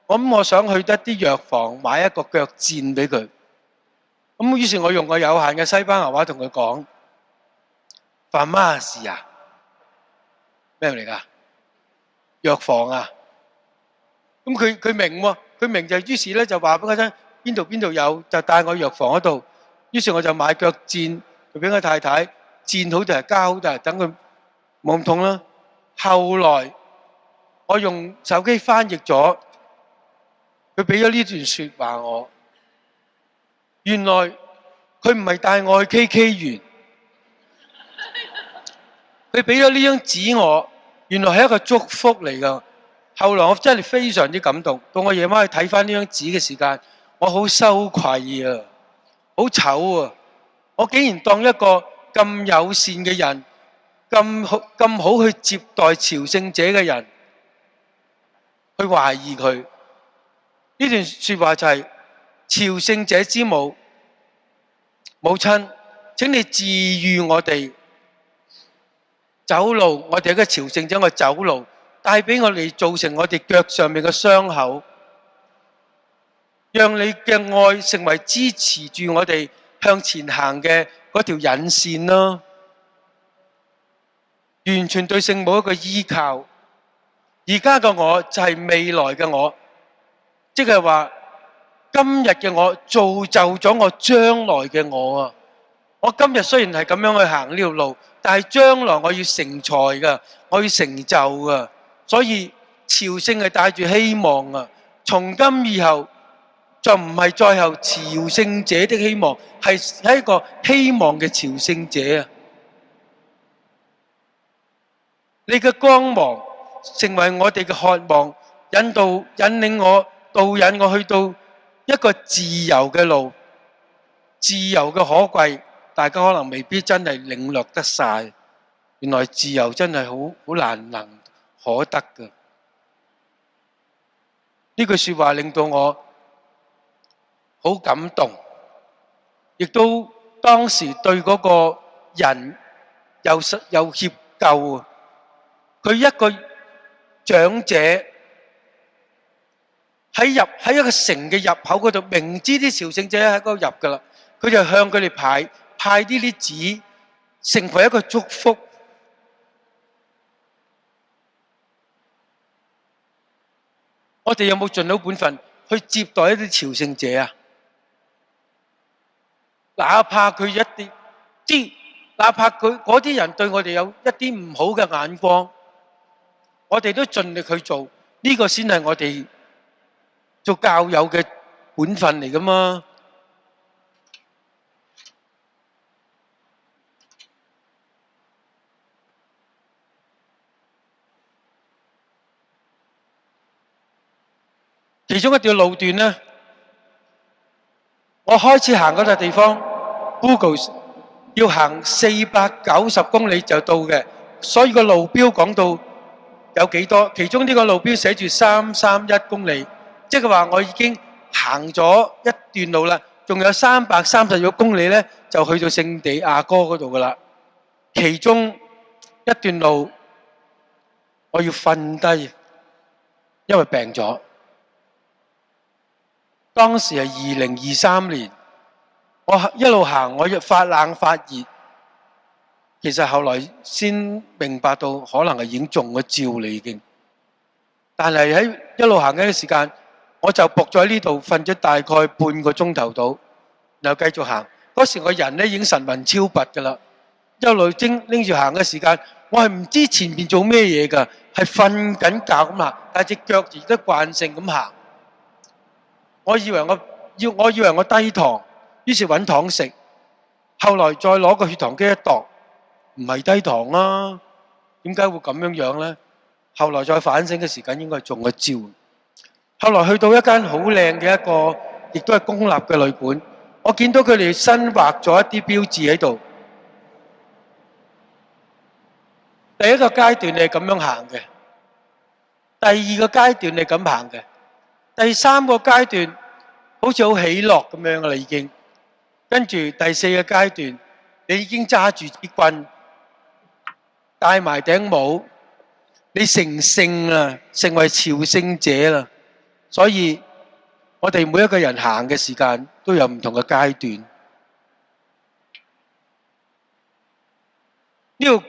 咁我想去一啲藥房買一個腳墊俾佢。咁於是我用我有限嘅西班牙話同佢講：farmacia啊，咩嚟㗎？藥房啊。咁佢明喎，佢明就於是咧就話俾我聽邊度有，就帶我去藥房嗰度。於是我就買腳墊，就俾我太太墊好就係加好就係等佢冇咁痛啦。後來我用手機翻譯咗，佢俾咗呢段説話我。原來佢唔係帶我去 KK 園，佢俾咗呢張紙我，原來係一個祝福嚟㗎。後來我真係非常之感動，到我夜晚去睇翻呢張紙嘅時間，我好羞愧啊，好醜啊！我竟然當一個咁友善嘅人，咁好去接待朝聖者嘅人，去懷疑佢。呢段説話就係朝聖者之母，母親，請你治癒我哋走路，我哋一個朝聖者嘅走路，帶俾我哋造成我哋腳上面嘅傷口，讓你嘅愛成為支持住我哋向前行嘅嗰條引線啦。完全對聖母一個依靠。而家嘅我就係未來嘅我，即係話今日嘅我造就咗我將來嘅我啊！我今日雖然係咁樣去行呢條路，但係將來我要成才㗎，我要成就㗎。所以朝聖係帶住希望啊！從今以後就唔係再後朝聖者的希望，係一個希望嘅朝聖者啊！你嘅光芒成為我哋嘅渴望，引領我導引我去到一個自由嘅路，自由嘅可貴，大家可能未必真係領略得晒。原來自由真係好難能可得嘅。呢句説話令到我好感動，亦都當時對嗰個人有歉疚啊！佢一個長者喺一個城嘅入口嗰度，明知啲朝聖者喺嗰度入㗎啦，佢就向佢哋派呢啲紙，成為一個祝福。我哋有冇盡到本分去接待一啲朝聖者啊？哪怕佢哪怕佢嗰啲人對我哋有一啲唔好嘅眼光，我哋都盡力去做，呢個先係我哋做教友嘅本分嚟㗎嘛。其中一條路段呢，我開始行嗰笪地方 ，Google 要行490公里就到嘅，所以個路標講到有幾多，其中呢個路標寫住331公里，即係話我已經行咗一段路啦，仲有330公里呢，就去到聖地亞哥嗰度噶啦。其中一段路我要瞓低，因為病咗。當時係2023年，我一路行，我發冷發熱。其實後來先明白到，可能係已經中咗招啦已經。但係喺一路行緊嘅時間，我就伏咗喺呢度瞓咗大概半個鐘頭到，然後繼續行。嗰時我人咧已經神魂超拔㗎啦，一路拎住行嘅時間，我係唔知前面做咩嘢㗎，係瞓緊覺咁行，但係隻腳亦都慣性咁行。我以為我低糖，於是揾糖食。後來再攞個血糖機一度，唔係低糖啊，點解會咁樣呢？後來再反省嘅時間應該係中咗招。後來去到一間好靚嘅一個，亦都係公立嘅旅館，我見到佢哋新畫咗一啲標誌喺度。第一個階段你係咁樣行嘅，第二個階段你係咁行嘅，第三個階段好似好喜樂咁樣㗎啦已經。跟住第四個階段，你已經揸住支棍，戴埋頂帽，你成聖啦，成為朝聖者啦。所以我哋每一個人行嘅時間都有唔同嘅階段。呢度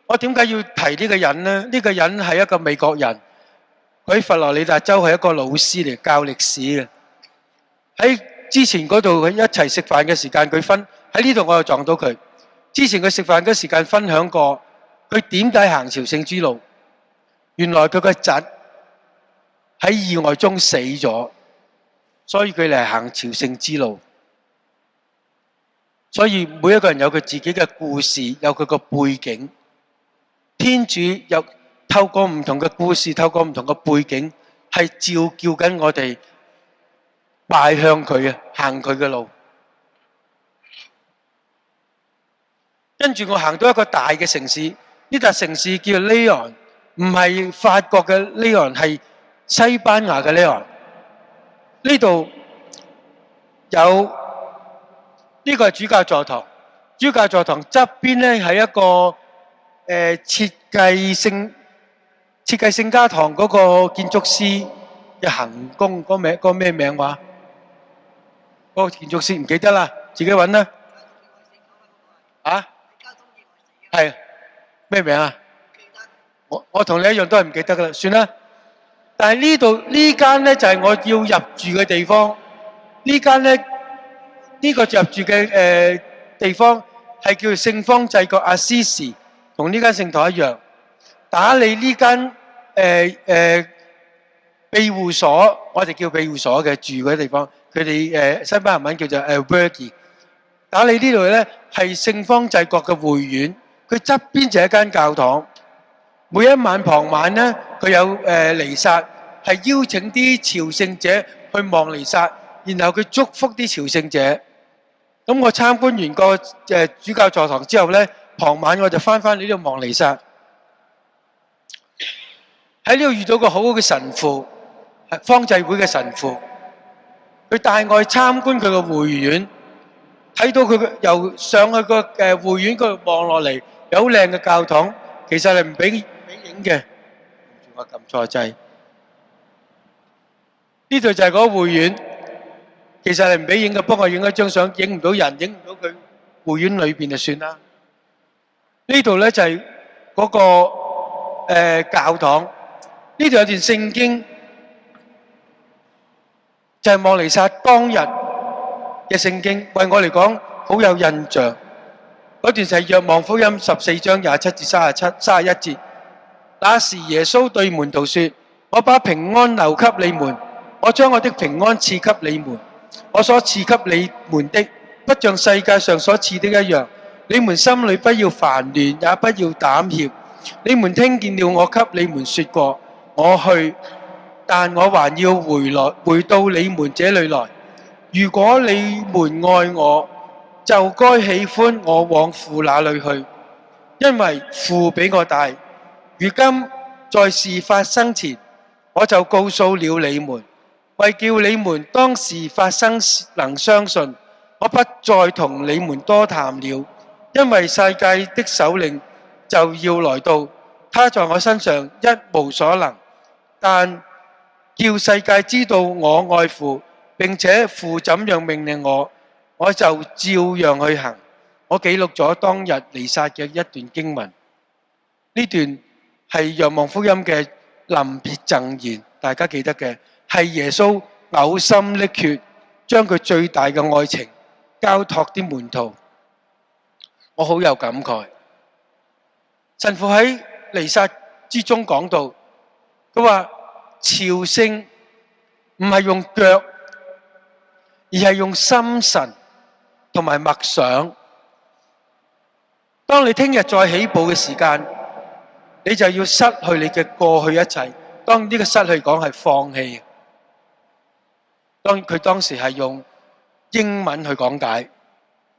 我點解要提呢個人呢？呢個人係一個美國人，佢喺佛羅里達州係一個老師嚟教歷史嘅。喺之前嗰度佢一齊食飯嘅時間，佢喺呢度我又撞到佢。之前佢食飯嘅時間分享過，佢點解行朝聖之路？原來佢個侄喺意外中死咗，所以佢嚟行朝聖之路。所以每一個人有佢自己嘅故事，有佢個背景。天主又透過唔同嘅故事，透過唔同嘅背景，係叫緊我哋邁向佢啊，行佢嘅路。跟住我行到一個大嘅城市，呢笪城市叫 Lyon， 唔係法國嘅 Lyon， 係西班牙嘅 Lyon。呢度有呢個係主教座堂，主教座堂側邊咧係一個設計聖家堂嗰個建築師嘅行宮，嗰個咩名話？嗰個建築師唔記得啦，自己揾啦。啊？係咩名啊？我同你一樣都係唔記得噶啦，算啦。但係呢間咧就係我要入住嘅地方。呢間咧呢個入住嘅地方係叫聖方濟各阿西士，同呢間聖堂一樣。打理呢間庇護所，我哋叫庇護所嘅住嗰啲地方，佢哋西班牙文叫做 albergue。打理呢度咧係聖方濟各嘅會院，佢側邊就係一間教堂。每一晚傍晚咧，佢有彌撒，係邀請啲朝聖者去望彌撒，然後佢祝福啲朝聖者。咁我參觀完個主教座堂之後咧，傍晚我就翻呢度望彌撒。喺呢度遇到個好好嘅神父，係方濟會嘅神父，佢帶我去參觀佢個會院，睇到佢由上去個會院嗰度望落嚟，有好靚嘅教堂，其實係唔俾影嘅。我撳錯掣，呢度就係嗰個會院，其實係唔俾影嘅，幫我影一張相，影唔到人，影唔到佢會院裏邊就算啦。呢度咧就係嗰個教堂。呢度有段聖經，就係望彌撒當日嘅聖經，為我嚟講好有印象。嗰段就係《若望福音》14章27至31節。那時耶穌對門徒說：我把平安留給你們，我將我的平安賜給你們。我所賜給你們的，不像世界上所賜的一樣。你們心裏不要煩亂，也不要膽怯。你們聽見了我給你們說過。我去，但我還要回到你們這裏來。如果你們愛我，就該喜歡我往父那裏去，因為父比我大。如今在事發生前，我就告訴了你們，為叫你們當時發生能相信。我不再同你們多談了，因為世界的首領就要來到，他在我身上一無所能。但叫世界知道我愛父，並且父怎樣命令我，我就照樣去行。我記錄咗當日彌撒嘅一段經文，呢段係《若望福音》嘅臨別贈言，大家記得嘅係耶穌嘔心瀝血，將佢最大嘅愛情交託啲門徒，我好有感慨。神父喺彌撒之中講到，佢話朝聖唔係用腳，而係用心神同埋默想。當你聽日再起步嘅時間，你就要失去你嘅過去一切。當然呢個失去講係放棄。佢當時係用英文去講解，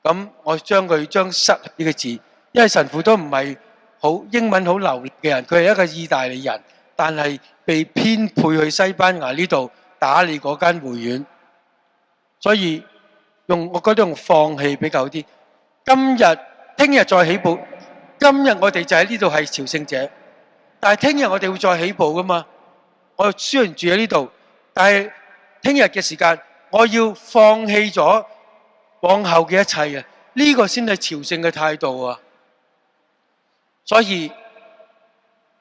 咁我將失去呢個字，因為神父都唔係好英文好流利嘅人，佢係一個意大利人，但係被編配去西班牙呢度打理嗰間會院，所以我覺得用放棄比較好啲。聽日再起步，今日我哋就喺呢度係朝聖者，但係聽日我哋會再起步噶嘛。我雖然住喺呢度，但係聽日嘅時間，我要放棄咗往後嘅一切啊！呢個先係朝聖嘅態度啊！所以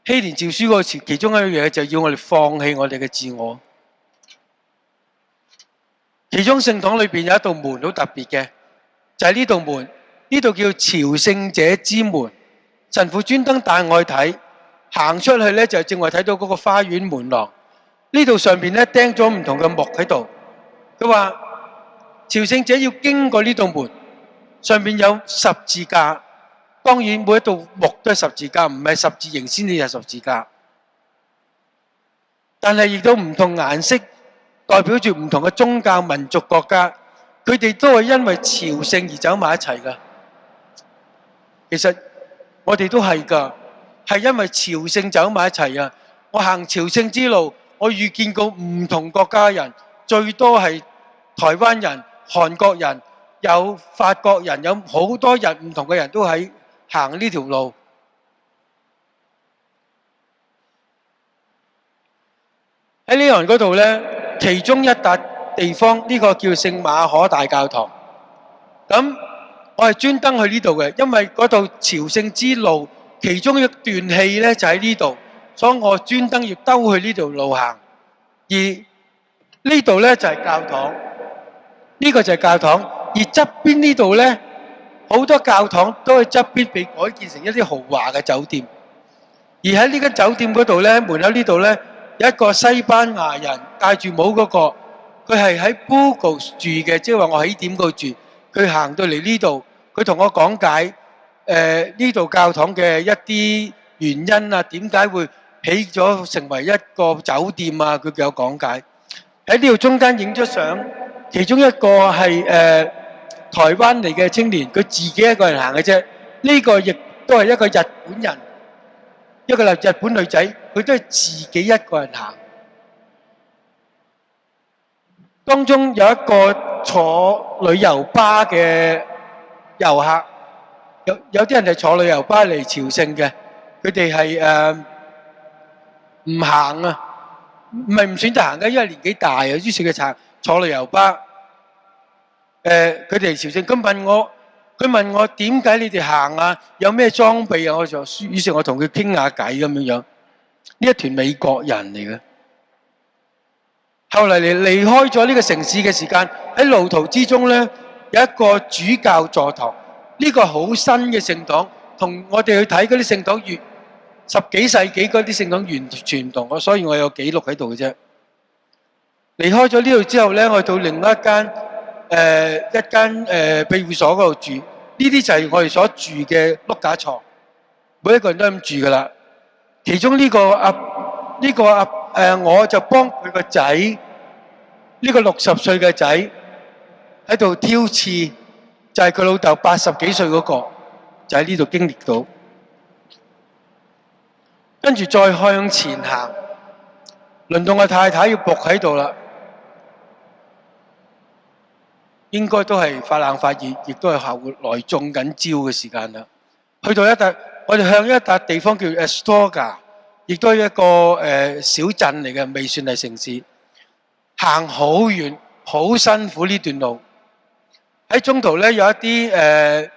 希連召書嗰個其中一樣嘢就要我哋放棄我哋嘅自我。其中聖堂裏邊有一道門好特別嘅，就係呢道門，呢度叫朝聖者之門。神父專登帶我去睇，行出去咧就正話睇到嗰個花園門廊。呢度上邊咧釘咗唔同嘅木喺度。佢話朝聖者要經過呢道門，上邊有十字架。當然每一道木都係十字架，唔係十字形先至係十字架。但係亦都唔同顏色，代表住唔同嘅宗教、民族、國家。佢哋都係因為朝聖而走埋一齊㗎。其實我哋都係㗎，係因為朝聖走埋一齊啊！我行朝聖之路，我遇見過唔同國家人，最多係台灣人、韓國人，有法國人，有好多人唔同嘅人都喺行呢條路。喺呢行嗰度呢，其中一笪地方呢個叫聖馬可大教堂。咁我係專登去呢度嘅，因為嗰度朝聖之路其中一段戲呢就喺呢度，所以我專登要兜去呢條路行。而呢度呢就係教堂，呢個就係教堂。而側邊呢度呢，好多教堂都喺側邊被改建成一啲豪華嘅酒店。而喺呢間酒店嗰度呢，門口呢度呢，有一個西班牙人戴住帽嗰個，佢係喺 Burgos 住嘅，即係話我喺點嗰度住。佢行到嚟呢度，佢同我講解呢度教堂嘅一啲原因啊，點解會起咗成為一個酒店啊？佢有講解。喺呢度中間影咗相，其中一個係台灣嚟嘅青年，佢自己一個人行嘅啫。呢個亦都係一個日本人，一個日本女仔，佢都係自己一個人行。當中有一個坐旅遊巴嘅遊客，有啲人係坐旅遊巴嚟朝聖嘅，佢哋係唔行啊，唔係唔選擇行嘅，因為年紀大啊，於是佢坐旅遊巴。佢哋嚟朝聖，佢問我點解你哋行啊？有咩裝備啊？於是我同佢傾下偈咁樣樣。呢一團美國人嚟嘅。後嚟離開咗呢個城市嘅時間，喺路途之中呢，有一個主教座堂，呢個好新嘅聖堂，同我哋去睇嗰啲聖堂10幾世紀嗰啲聖堂完全唔同，所以我有記錄喺度嘅啫。離開咗呢度之後呢，我去到另一間庇護所嗰度住，呢啲就係我哋所住嘅碌架床，每一個人都咁住噶啦。其中我就幫佢個仔，呢個60歲嘅仔喺度挑刺，就係佢老豆80幾歲嗰個，就喺呢度經歷到。跟住再向前行，輪到我太太要仆喺度啦，應該都係發冷發熱，亦都係後來中緊招嘅時間啦。去到我哋向一笪地方叫 Astorga， 亦都係一個小鎮嚟嘅，未算係城市。行好遠，好辛苦呢段路。喺中途咧有一啲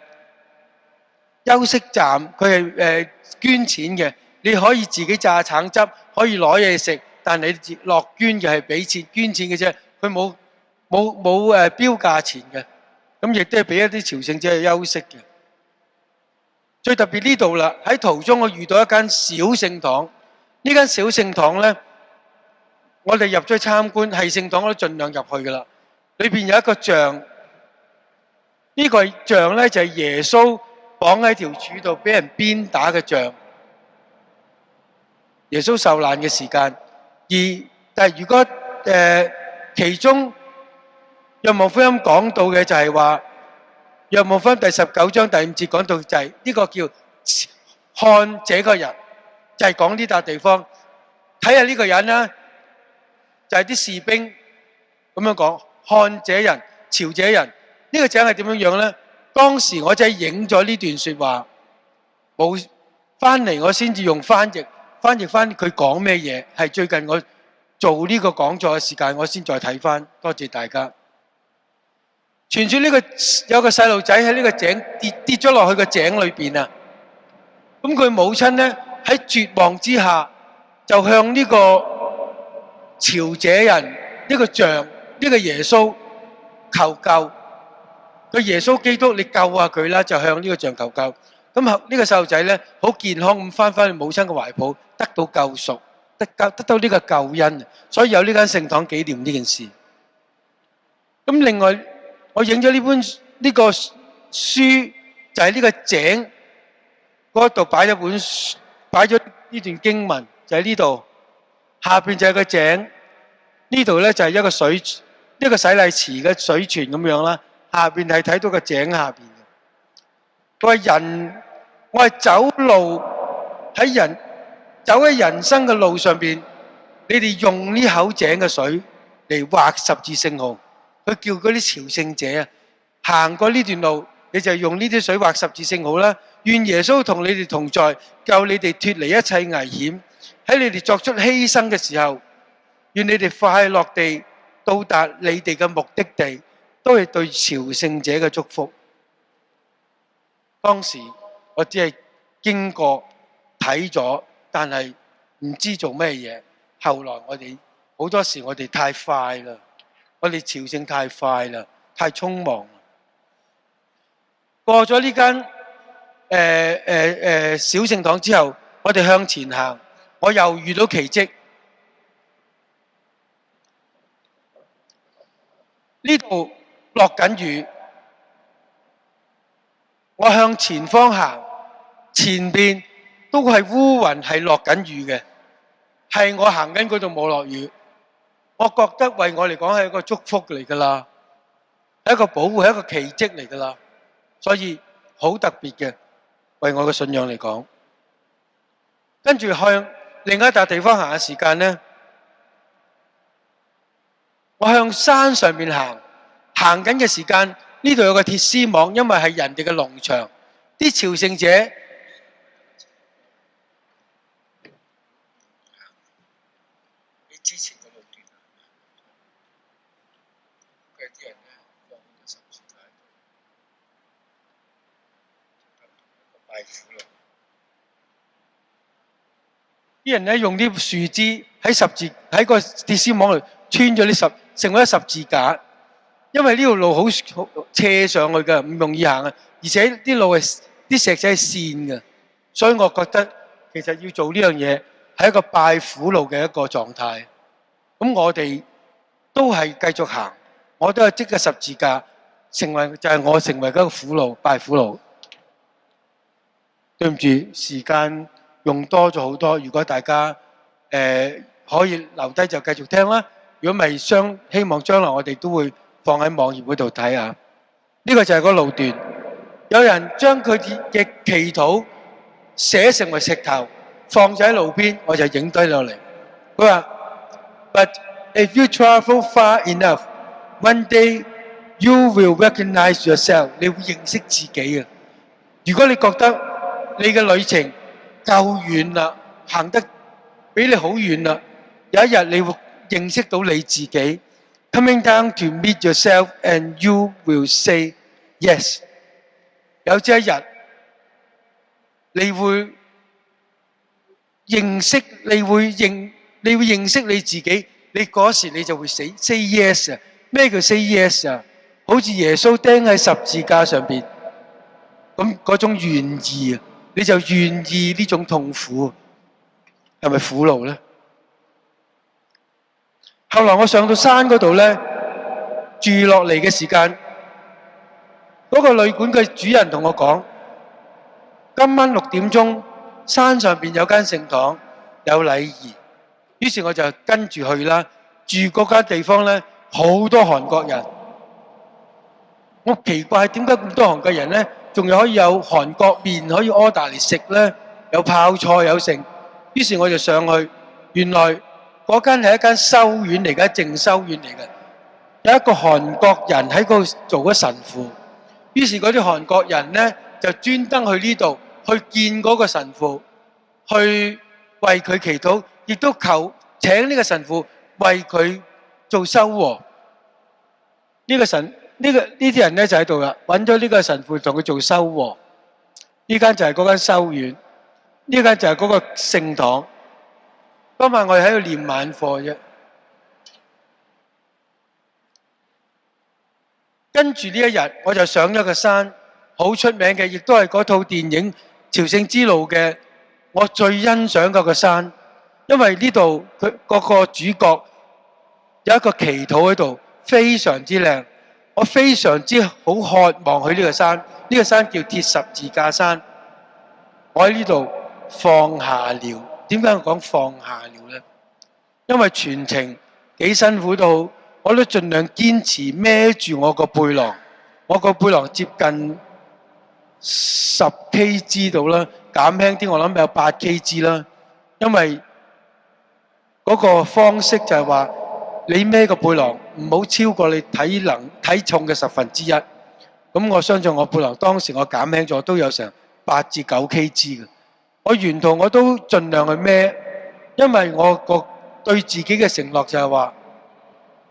休息站，佢係捐錢嘅，你可以自己榨橙汁，可以攞嘢食，但你落捐嘅係俾錢捐錢嘅啫，佢冇標價錢嘅。咁亦都係俾一啲朝聖者去休息嘅。最特別呢度啦，喺途中我遇到一間小聖堂，呢間小聖堂咧，我哋入咗去參觀，係聖堂我都盡量入去噶啦。裏邊有一個像，呢個像咧就係耶穌綁喺條柱度俾人鞭打嘅像，耶穌受難嘅時間。但係如果其中若望福音講到嘅就係話，若望福音第19章第5節講到就係呢個叫看這個人，就係講呢笪地方。睇下呢個人啦，就係啲士兵咁樣講，看這人，朝這人。呢個井係點樣樣咧？當時我真係影咗呢段説話，冇翻嚟，我先至用翻譯翻佢講咩嘢。係最近我做呢個講座嘅時間，我先再睇翻。多謝大家。傳説呢個有個細路仔喺呢個井跌咗落去個井裏邊啊！咁佢母親咧喺絕望之下，就向呢個朝這人呢個像呢個耶穌求救。佢耶穌基督，你救下佢啦！就向呢個像求救。咁呢個細路仔咧好健康咁翻返去母親嘅懷抱，得到救贖，得到呢個救恩。所以有呢間聖堂紀念呢件事。咁另外，我影咗呢個書，就係呢個井嗰度擺咗本書，擺咗呢段經文，就喺呢度。下邊就係個井，呢度咧就係一個洗禮池嘅水泉咁樣啦。下邊係睇到個井下邊嘅。佢話人，我係走喺人生嘅路上邊，你哋用呢口井嘅水嚟畫十字聖號。佢叫嗰啲朝聖者啊，行過呢段路，你就用呢啲水畫十字聖號啦。願耶穌同你哋同在，救你哋脫離一切危險。喺你哋作出犧牲嘅時候，願你哋快樂地到達你哋嘅目的地，都係對朝聖者嘅祝福。當時我只係經過睇咗，但係唔知做咩嘢。後來好多時我哋太快啦。我哋朝聖太快啦，太匆忙。過咗呢間小聖堂之後，我哋向前行，我又遇到奇蹟。呢度落緊雨，我向前方行，前邊都係烏雲，係落緊雨嘅，係我行緊嗰度冇落雨。我覺得為我嚟講係一個祝福嚟㗎啦，係一個保護，係一個奇蹟嚟㗎啦，所以好特別嘅，為我嘅信仰嚟講。跟住向另一笪地方行嘅時間咧，我向山上面行緊嘅時間，呢度有個鐵絲網，因為係人哋嘅農場，啲朝聖者。之前嗰路段，佢啲人咧放咗十字架喺度，拜苦路。啲人咧用啲樹枝喺個鐵絲網度穿咗成為咗十字架，因為呢條路好斜上去嘅，唔容易行啊，而且啲路係啲石仔係跣嘅，所以我覺得其實要做呢樣嘢係一個拜苦路嘅一個狀態。咁我哋都係繼續行，我都係積個十字架，我成為嗰個苦路，拜苦路。對唔住，時間用多咗好多。如果大家可以留低就繼續聽啦。如果唔係，希望將來我哋都會放喺網頁嗰度睇下。呢個就係個路段。有人將佢嘅祈禱寫成為石頭，放咗喺路邊，我就影低落嚟。佢話：But if you travel far enough, one day you will recognize yourself。你會認識自己啊！如果你覺得你嘅旅程夠遠啦，行得比你好遠啦，有一日你會認識到你自己。Coming down to meet yourself, and you will say yes。有朝一日，你會認識你自己。你嗰時你就會say yes 啊！咩叫 say yes 啊？好似耶穌釘喺十字架上邊，咁嗰種願意啊，你就願意呢種痛苦，係咪苦路咧？後來我上到山嗰度咧，住落嚟嘅時間，嗰個旅館嘅主人同我講，今晚6點鐘，山上邊有間聖堂，有禮儀。於是我就跟住去啦。住嗰間地方咧，好多韓國人。我奇怪點解咁多韓國人咧，仲可以有韓國麵可以 order 嚟食咧，有泡菜有剩。於是我就上去，原來嗰間係一間修院嚟嘅，靜修院嚟嘅。有一個韓國人喺嗰度做咗神父。於是嗰啲韓國人咧就專登去呢度去見嗰個神父，去為佢祈禱，亦都請呢個神父為佢做修和。呢啲人咧就喺度啦，揾咗呢個神父同佢做修和。呢間就係嗰間修院，呢間就係嗰個聖堂。當晚我哋喺度念晚課啫。跟住呢一日，我就上咗個山，好出名嘅，亦都係嗰套電影《朝聖之路》嘅，我最欣賞嗰個山，因為呢度佢嗰個主角有一個祈禱喺度，非常之靚。我非常之好渴望去呢個山，呢個山叫鐵十字架山。我喺呢度放下了。點解我講放下了呢？因為全程幾辛苦都好，我都盡量堅持孭住我個背囊。我個背囊接近10 kg 到啦，減輕啲我諗有8 kg 啦。因為嗰個方式就係話，你孭個背囊唔好超過你體重嘅1/10。咁我相信我背囊當時我減輕咗都有成8至9 kg 嘅。我沿途我都盡量去孭，因為我個對自己嘅承諾就係話，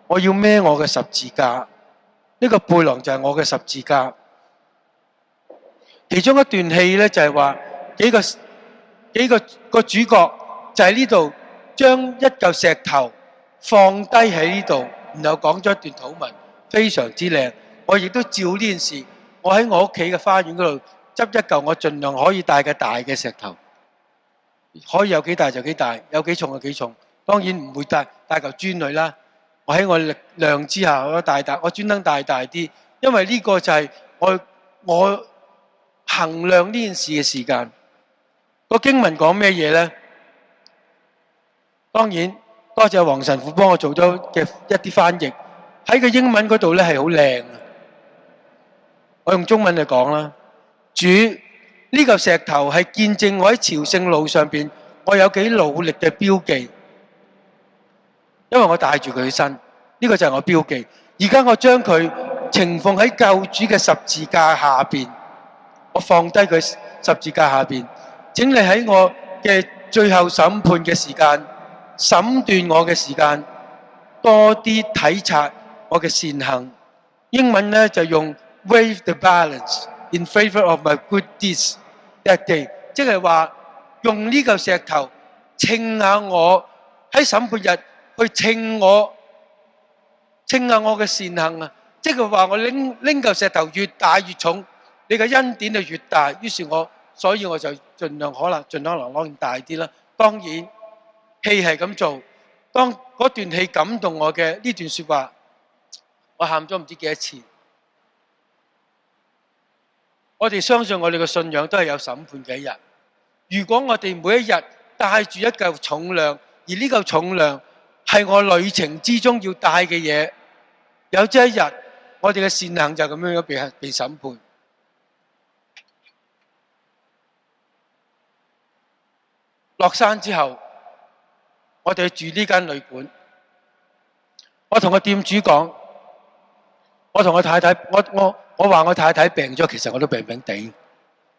我要孭我嘅十字架。呢個背囊就係我嘅十字架。其中一段戲咧就係話幾個主角就喺呢度將一嚿石頭放低喺呢度，然後講咗一段禱文，非常之靚。我亦都照呢件事，我喺我屋企嘅花園嗰度執一嚿我盡量可以帶嘅大嘅石頭，可以有幾大就幾大，有幾重就幾重。當然唔會帶嚿磚去啦。我喺我力量之下，我專登帶大啲，因為呢個就係我衡量呢件事嘅時間。個經文講咩嘢呢？當然多謝黃神父幫我做咗嘅一啲翻譯，喺個英文嗰度咧係好靚。我用中文嚟講啦，主呢嚿石頭係見證我喺朝聖路上邊我有幾努力嘅標記，因為我帶住佢身，呢個就係我標記。而家我將佢呈奉喺救主嘅十字架下邊，我放低佢十字架下邊，請你喺我嘅最後審判嘅時間，審斷我嘅時間，多啲體察我嘅善行。英文咧就用 weigh the balance in favor of my good deeds that day， 即係話用呢嚿石頭稱下我喺審判日去稱下我嘅善行啊！即係話我拎嚿石頭越大越重，你嘅恩典就越大。於是所以我就盡可能攞件大啲啦。當然戲係咁做，當嗰段戲感動我嘅呢段說話，我喊咗唔知幾多次。我哋相信我哋嘅信仰都係有審判嘅一日。如果我哋每一日帶住一嚿重量，而呢嚿重量係我旅程之中要帶嘅嘢，有朝一日我哋嘅善行就咁樣被審判。落山之後，我哋住呢間旅館。我同個店主講，我同我太太，我話我太太病咗，其實我都病病地，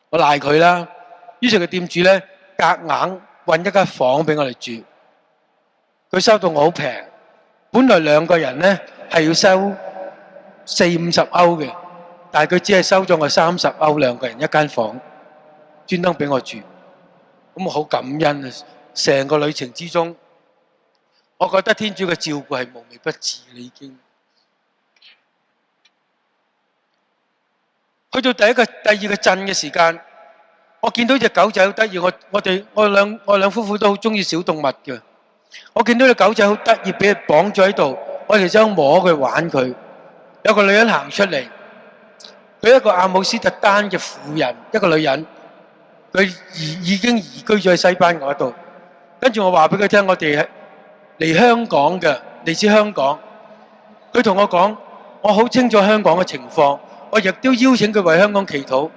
我賴佢啦。於是個店主咧夾硬搵一間房俾我哋住，佢收到我好平。本來2個人咧係要收40-50歐嘅，但係佢只係收咗我30歐，2個人一間房，專登俾我住。咁我好感恩啊！成個旅程之中，我覺得天主嘅照顧係無微不至嘅已經。去到第二個鎮嘅時間，我見到隻狗仔好得意，我兩夫婦都好中意小動物嘅。我見到隻狗仔好得意，俾佢綁咗喺度，我哋想摸佢玩佢。有個女人行出嚟，佢一個阿姆斯特丹嘅婦人，一個女人，佢已經移居咗喺西班牙度。跟住我話俾佢聽，我哋嚟香港嘅，嚟自香港。佢同我講，我好清楚香港嘅情況，我亦都邀請佢為香港祈禱。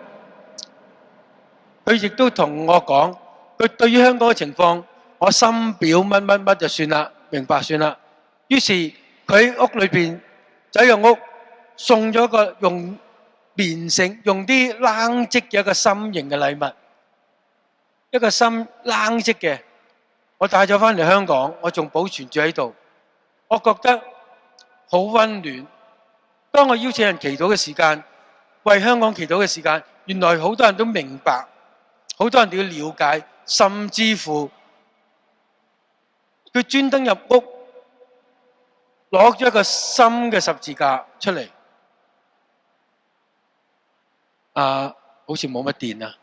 佢亦都同我講，佢對於香港嘅情況，我深表乜就算啦，明白算啦。於是佢喺屋裏邊走入屋，送咗個用棉繩、用啲冷織嘅一個心形嘅禮物，一個心冷織嘅。我帶咗返嚟香港，我仲保存住喺度。我覺得好溫暖。當我邀請人祈禱嘅時間，為香港祈禱嘅時間，原來好多人都明白，好多人都要了解，甚至乎佢專登入屋攞咗一個深嘅十字架出嚟。好似冇乜電啊！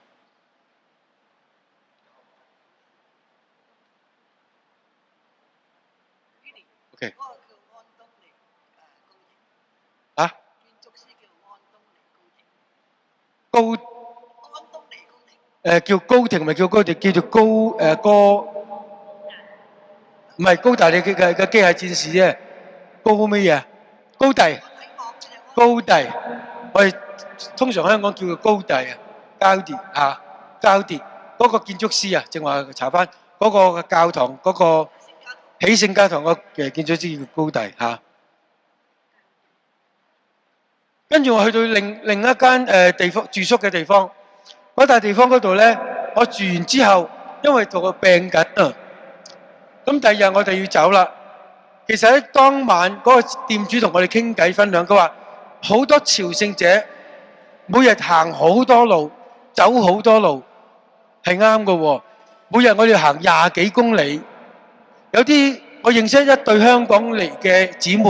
嗰個叫安東尼高英。建築師叫安東尼高英。叫高庭咪叫高庭，叫做唔係高大，你嘅機械戰士啫。高乜嘢？高第。我哋通常香港叫佢高第啊，交跌嗰個建築師啊，正話查翻嗰個教堂嗰個喜聖教堂個建築師叫高第嚇。跟住我去到另一間地方住宿嘅地方，嗰笪地方嗰度咧，我住完之後，因為同佢病緊啊，咁第二日我哋要走啦。其實喺當晚嗰個店主同我哋傾偈分享，佢話好多朝聖者每日行好多路，走好多路，係啱嘅喎。每日我哋行20幾公里，有啲我認識一對香港嚟嘅姊妹，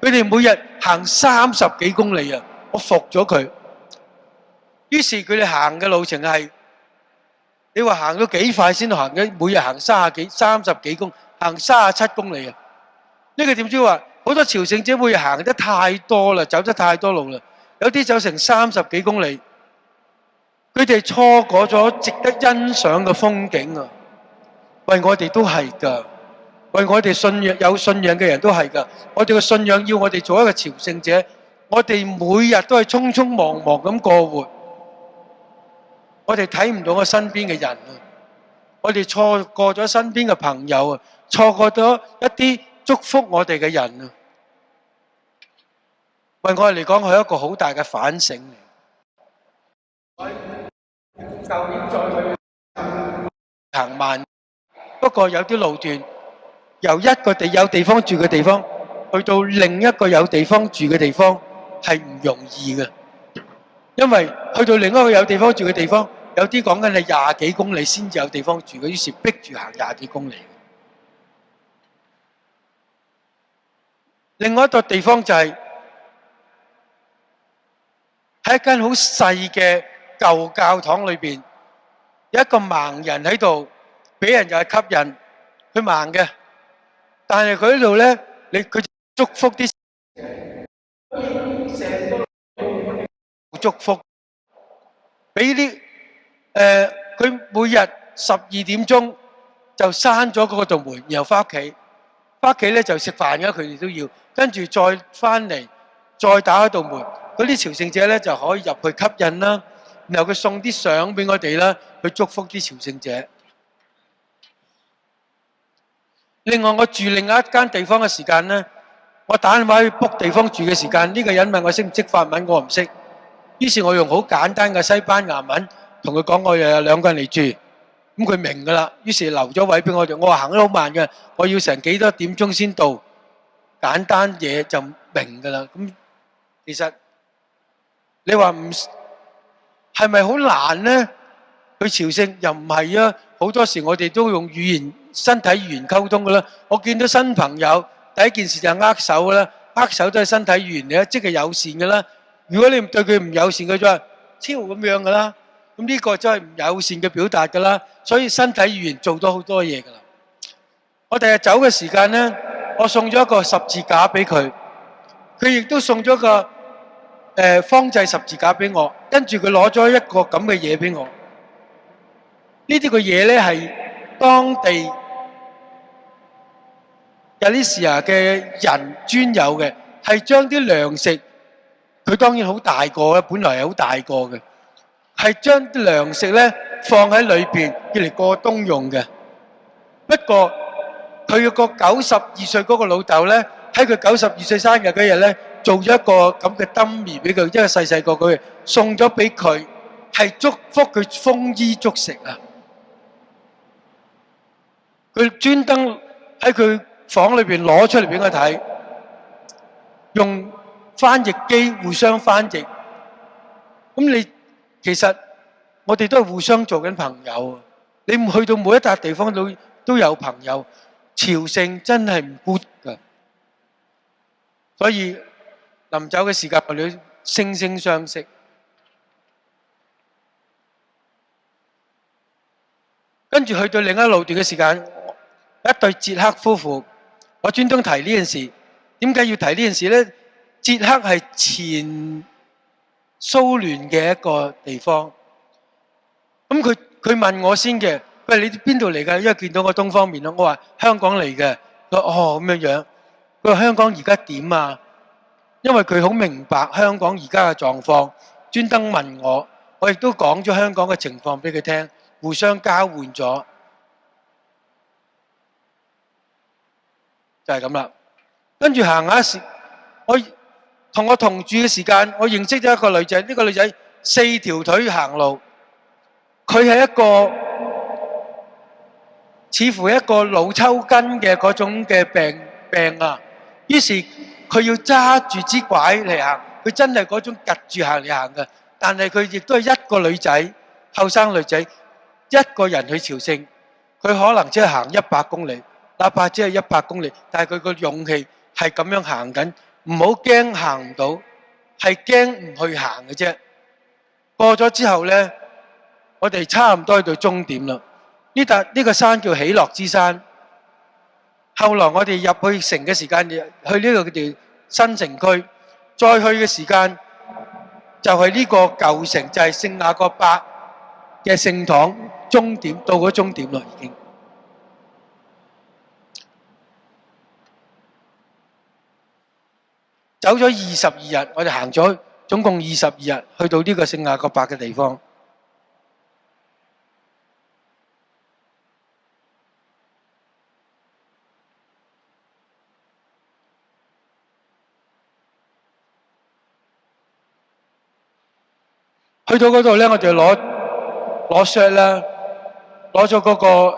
佢哋每日行30幾公里啊！我服咗佢。於是佢哋行嘅路程係，你話行到幾快先行嘅？每日行30幾公里，行37公里啊！呢個店主話好多朝聖者每日行得太多啦，走得太多路啦，有啲走成30幾公里，佢哋錯過咗值得欣賞嘅風景啊！為我哋都係㗎，為我哋有信仰嘅人都係㗎。我哋嘅信仰要我哋做一個朝聖者，我哋每日都係匆匆忙忙咁過活，我哋睇唔到我身邊嘅人啊！我哋錯過咗身邊嘅朋友啊，錯過咗一啲祝福我哋嘅人啊！為我哋嚟講係一個好大嘅反省嚟。舊年再去行慢，不過有啲路段由一個有地方住嘅地方去到另一個有地方住嘅地方係唔容易嘅，因為去到另一個有地方住嘅地方，有啲講緊係20幾公里先至有地方住嘅，於是逼住行20幾公里。另外一個地方就係喺一間好細嘅舊教堂裏邊，有一個盲人喺度，俾人就係吸引，佢盲嘅，但係佢喺度咧，佢祝福啲祝福，俾啲佢每日12點鐘就閂咗嗰道門，然後翻屋企。翻屋企咧就食飯嘅，佢哋都要，跟住再翻嚟，再打開道門，嗰啲朝聖者咧就可以入去吸引啦，然後佢送啲相俾我哋啦，去祝福啲朝聖者。另外我住另外一間地方嘅時間咧，我打電話去 book 地方住嘅時間，呢個人問我識唔識法文，我唔識，於是我用好簡單嘅西班牙文同佢講，我又有2個人嚟住。咁佢明㗎啦，於是留咗位俾我哋。我話行得好慢嘅，我要成幾多點鐘先到，簡單嘢就明㗎啦。咁其實你話唔係咪好難呢？去朝聖又唔係啊，好多時我哋都用身體語言溝通㗎啦。我見到新朋友第一件事就係握手啦，握手都係身體語言嚟啦，即係友善㗎啦。如果你對佢唔友善，佢就話超咁樣噶啦。咁呢個真係唔友善嘅表達噶啦。所以身體語言做咗好多嘢噶啦。我第日走嘅時間咧，我送咗一個十字架俾佢，佢亦都送咗個方濟十字架俾我，跟住佢攞咗一個咁嘅嘢俾我。呢啲個嘢咧係當地Galicia嘅人專有嘅，係將啲糧食，佢當然好大個啦，本來係好大個嘅，係將啲糧食咧放喺裏邊，要嚟過冬用嘅。不過佢個92歲嗰個老豆咧，喺佢92歲生日嗰日咧，做咗一個咁嘅 dummy 俾佢，一個細細個佢送咗俾佢，係祝福佢豐衣足食啊！佢專登喺佢房裏邊攞出嚟俾我睇，用翻譯機互相翻譯。咁你其實我哋都係互相做緊朋友。你唔去到每一笪地方都有朋友，朝聖真係唔孤獨㗎。所以臨走嘅時間，我哋要惺惺相惜。跟住去到另一路段嘅時間，一對捷克夫婦，我專登提呢件事。點解要提呢件事呢？捷克係前蘇聯嘅一個地方。咁佢問我先嘅，佢話你邊度嚟㗎？因為見到我東方面咯，我話香港嚟嘅。佢話哦，咁樣。佢話香港而家點啊？因為佢好明白香港而家嘅狀況，專登問我，我亦都講咗香港嘅情況俾佢聽，互相交換咗，就係咁啦。跟住行下時，我同住嘅時間，我認識咗一個女仔。呢個女仔4條腿行路，佢係一個似乎一個腦抽筋嘅嗰種嘅病啊。於是佢要揸住支拐嚟行，佢真係嗰種趌住行嚟行嘅。但係佢亦都係一個女仔，後生女仔，一個人去朝聖，佢可能只係行100公里，哪怕只係100公里，但係佢個勇氣係咁樣行緊，唔好驚行唔到，係驚唔去行嘅啫。過咗之後呢，我哋差唔多去到終點啦。呢個山叫喜樂之山。後來我哋入去城嘅時間，去呢個叫新城區，再去嘅時間就係呢個舊城，就係聖雅各伯嘅聖堂。終點到咗終點啦，已經走咗22日，我哋行咗總共22日，去到呢個聖雅各伯嘅地方。去到嗰度咧，我哋攞 shot 啦，攞咗嗰個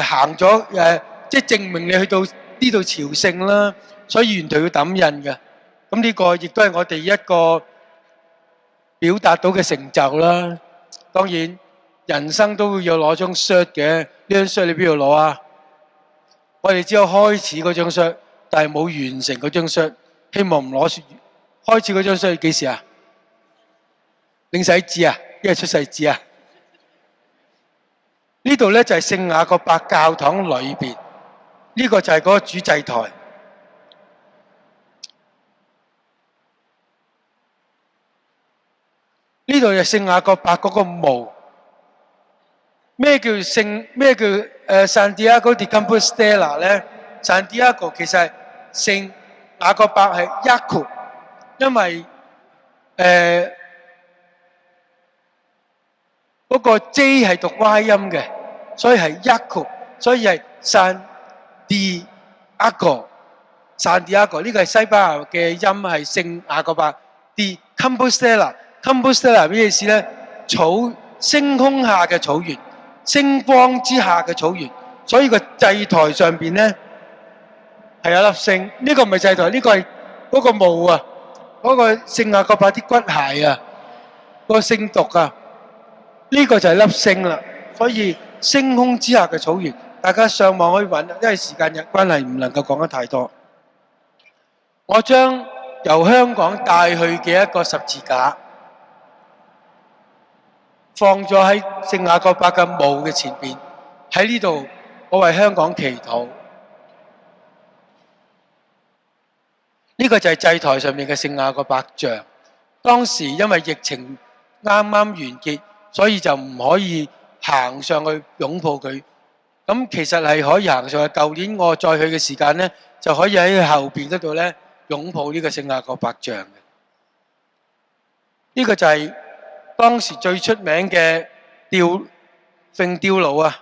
行咗即係證明你去到呢度朝聖啦，所以沿途要抌印嘅。咁呢個亦都係我哋一個表達到嘅成就啦。當然人生都要攞張 shot 嘅，呢張 shot 你邊度攞啊？我哋只有開始嗰張 shot，但係冇完成嗰張 shot。希望唔攞開始嗰張 shot 幾時啊？領洗紙啊，因為出世紙啊。呢度咧就係聖雅各伯教堂裏邊，呢個就係嗰個主祭台。呢度就聖雅各伯嗰個墓。咩叫Santiago de Compostela 咧 ？Santiago 其實係聖雅各伯係 Jacob， 因為嗰個 J 係讀 Y 音嘅，所以係 Jacob， 所以係 Santiago。Santiago 呢個係西班牙嘅音，係聖雅各伯。de Compostela 咩意思咧？星空下嘅草原，星光之下嘅草原。所以個祭台上邊咧係有粒星。呢個唔係祭台，呢個係嗰個墓啊，嗰個聖雅各伯啲骨骸啊，嗰個聖髑啊。呢個就係粒星啦，所以星空之下嘅草原，大家上網可以揾，因為時間關係唔能夠講得太多。我將由香港帶去嘅一個十字架，放咗喺聖雅各伯嘅墓嘅前邊。喺呢度，我為香港祈禱。呢個就係祭台上面嘅聖雅各伯像。當時因為疫情啱啱完結，所以就唔可以行上去擁抱佢。咁其實係可以行上去。舊年我再去嘅時間呢，就可以喺佢後邊嗰度呢擁抱呢個聖雅各伯像嘅。呢個就係當時最出名嘅揈吊爐啊！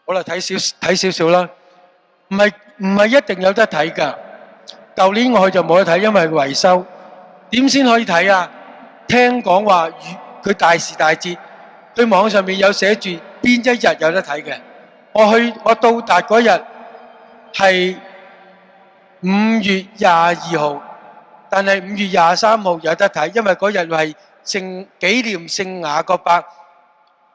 好啦，睇少少啦，唔係一定有得睇㗎。舊年我去就冇得睇，因為維修。點先可以睇啊？聽講話佢大時大節，佢網上面有寫住邊一日有得睇嘅。我到達嗰日係5月22號，但係5月23號有得睇，因為嗰日係紀念聖雅各伯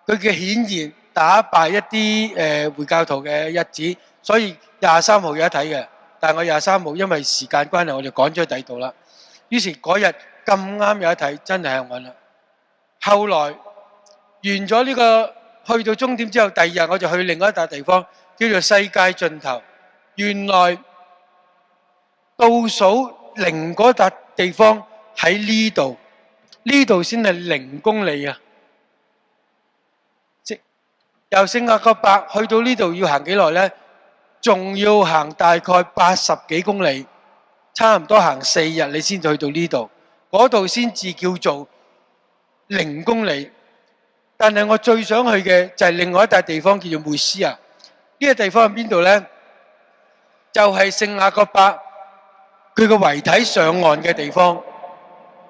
佢嘅顯現，打敗一啲回教徒嘅日子，所以23號有得睇嘅。但係我23號因為時間關係，我就趕咗去第二度啦。於是嗰日咁啱有得睇，真係幸運啦。後來完咗呢個去到終點之後，第二日我就去另外一笪地方，叫做世界盡頭。原來倒數0嗰笪地方喺呢度，呢度先係0公里啊！由聖雅各伯去到呢度要行幾耐呢？仲要行大概80幾公里，差唔多行4日你先去到呢度，嗰度先至叫做0公里。但係我最想去嘅就係另外一笪地方叫做梅斯啊！呢個地方喺邊度呢？就係聖雅各伯佢個遺體上岸嘅地方，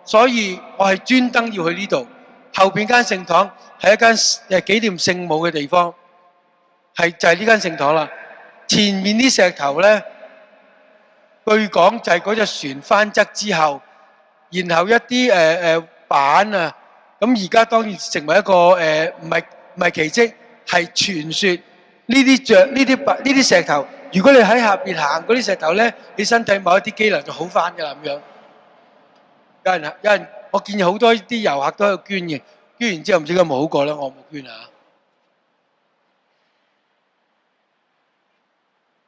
所以我係專登要去呢度。後邊間聖堂係一間紀念聖母嘅地方，就係呢間聖堂啦。前面啲石頭呢，據講就係嗰隻船翻側之後，然後一啲板啊，咁而家當然成為一個唔係奇蹟，係傳說。呢啲石頭，如果你喺下邊行嗰啲石頭呢，你身體某一啲機能就好翻噶啦咁樣。有人，我見好多啲遊客都喺度捐嘅，捐完之後唔知有冇好過啦，我冇捐啊。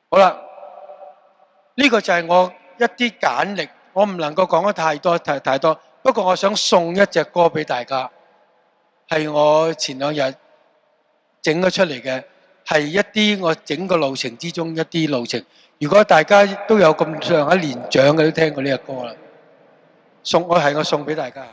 好啦，呢個就係我一啲簡歷，我唔能夠講得太多。不過我想送一隻歌俾大家，係我前2日整咗出嚟嘅，係一啲我整個路程之中一啲路程。如果大家都有咁上一年長嘅都聽過呢隻歌啦，我送俾大家。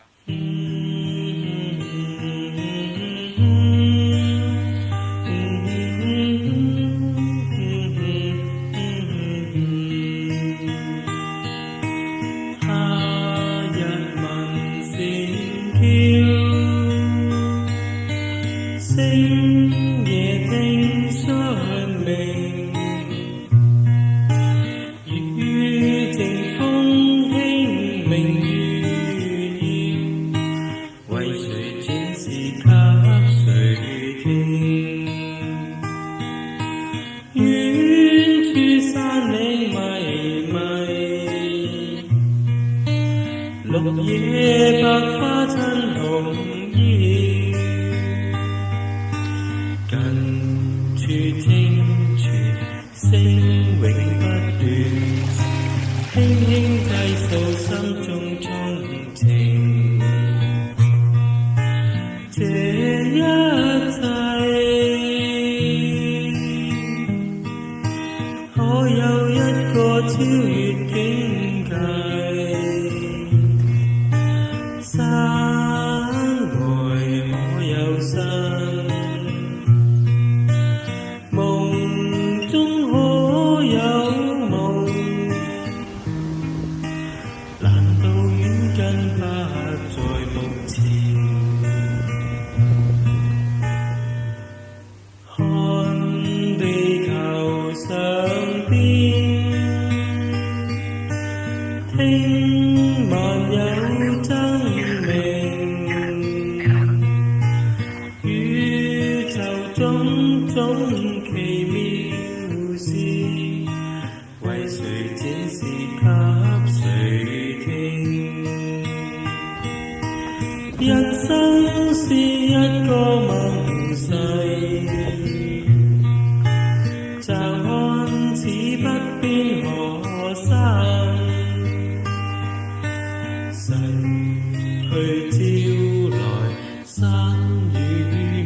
與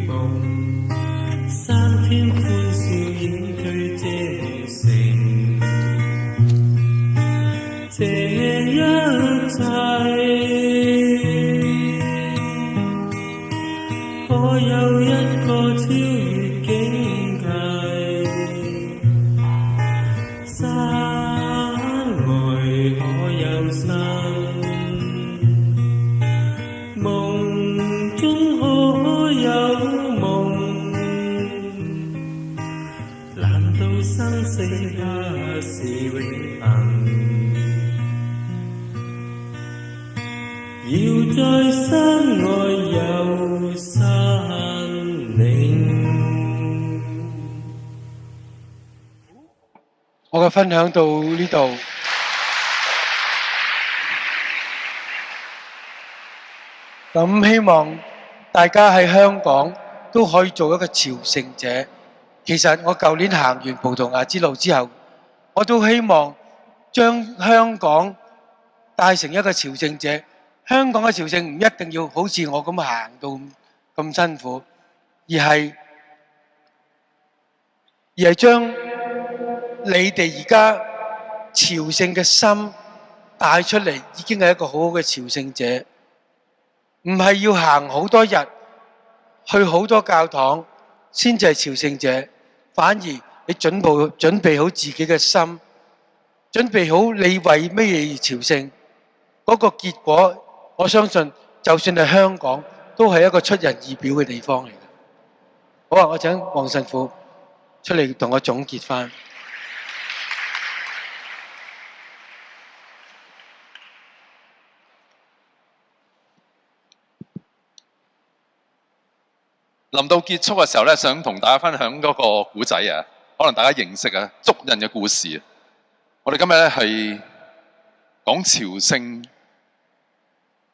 夢，三天歡笑掩去這無聲，這一切可有一個超越境界，山外可有山，夢中可有夢，難道生死不是永恆？要在山外有山嶺。我嘅分享到呢度。咁希望大家喺香港都可以做一個朝聖者。其實我舊年行完葡萄牙之路之後，我都希望將香港帶成一個朝聖者。香港嘅朝聖唔一定要好似我咁行到咁辛苦，而係將你哋而家朝聖嘅心帶出嚟，已經係一個好好嘅朝聖者。唔係要行好多日，去好多教堂先至係朝聖者，反而你準備好自己嘅心，準備好你為咩嘢而朝聖，嗰個結果，我相信就算係香港，都係一個出人意表嘅地方嚟嘅。好啊，我請黃神父出嚟同我總結返。臨到結束嘅時候咧，想同大家分享嗰個古仔啊，可能大家認識啊，足印嘅故事啊。我哋今日咧係講朝聖，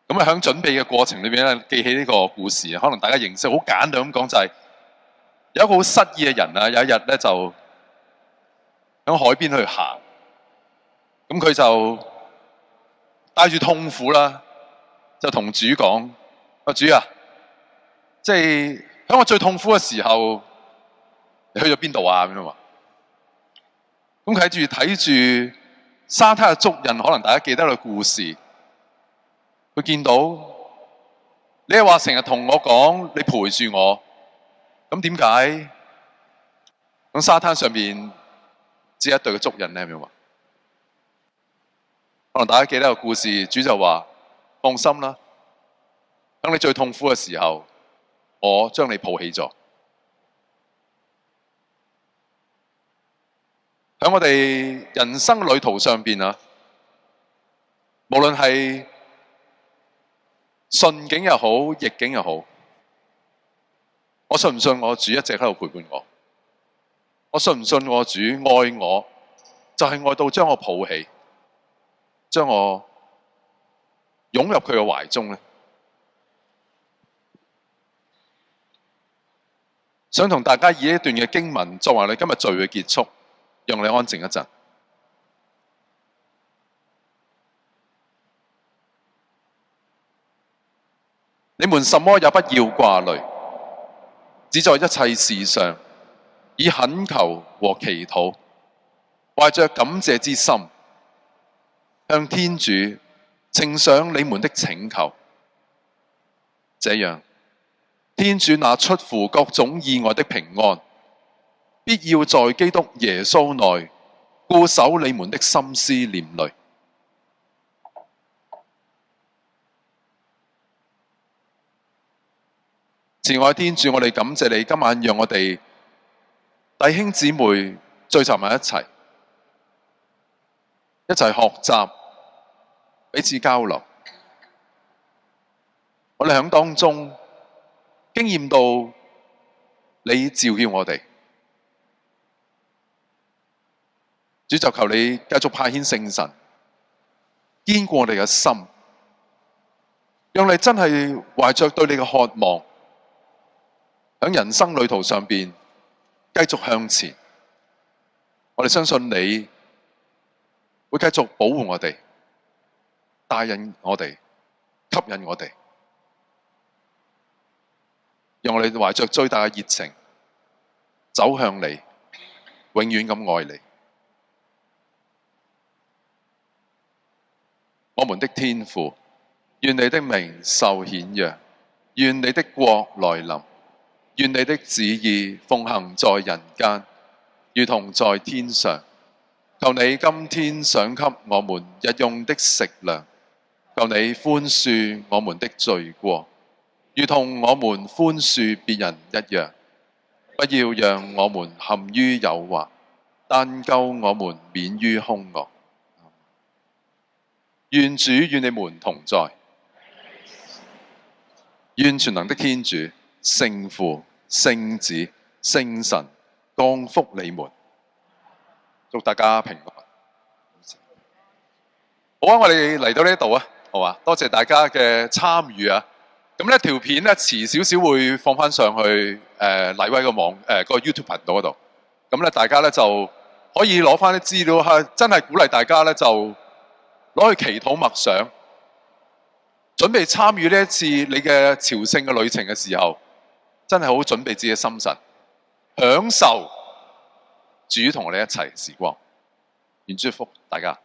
咁啊喺準備嘅過程裏邊咧，記起呢個故事啊，可能大家認識。好簡單咁講就係、有一個好失意嘅人啊，有一日咧就喺海邊去行，咁佢就帶住痛苦啦，就同主講：啊主啊，即係喺我最痛苦嘅時候，你去咗邊度啊？咁樣話。咁佢睇住沙灘嘅足印，可能大家記得個故事。佢見到你係話成日同我講，你陪住我，咁點解喺沙灘上面只有一對嘅足印呢？咁樣話。可能大家記得個故事，主就話：放心啦，當你最痛苦嘅時候，我將你抱起咗。喺我哋人生旅途上邊啊，無論係順境又好，逆境又好，我信唔信我主一直喺度陪伴我？我信唔信我主愛我，就係愛到將我抱起，將我湧入佢嘅懷中呢？想同大家以一段嘅經文作為你今日聚會結束，讓你安靜一陣。你們什麼也不要掛慮，只在一切事上以懇求和祈禱，懷着感謝之心，向天主呈上你們的請求。這樣，天主那出乎各種意外的平安，必要在基督耶穌內固守你們的心思念慮。慈愛天主，我哋感謝你今晚讓我哋弟兄姊妹聚集埋一齊學習，彼此交流。我哋喺當中經驗到你召叫我哋，主就求你繼續派遣聖神，堅固我哋嘅心，讓你真係懷着對你嘅渴望，喺人生旅途上邊繼續向前。我哋相信你會繼續保護我哋，帶引我哋，吸引我哋。讓我哋懷着最大嘅熱情走向你，永遠咁愛你。我們的天父，願你的名受顯揚，願你的國來臨，願你的旨意奉行在人間，如同在天上。求你今天賞給我們日用的食糧，求你寬恕我們的罪過，如同我們寬恕別人一樣。不要讓我們陷於誘惑，但救我們免於兇惡。願主與你們同在，願全能的天主、聖父、聖子、聖神降福你們。祝大家平安。好啊，我哋嚟到呢度啊，好啊，多謝大家嘅參與啊。咁呢條片咧遲少少會放翻上去禮威個網個 YouTube 頻道嗰度。咁咧大家咧就可以攞翻啲資料，真係鼓勵大家咧就攞去祈禱默想，準備參與呢一次你嘅朝聖嘅旅程嘅時候，真係好準備自己嘅心神，享受主同我哋一齊嘅時光。願祝福大家。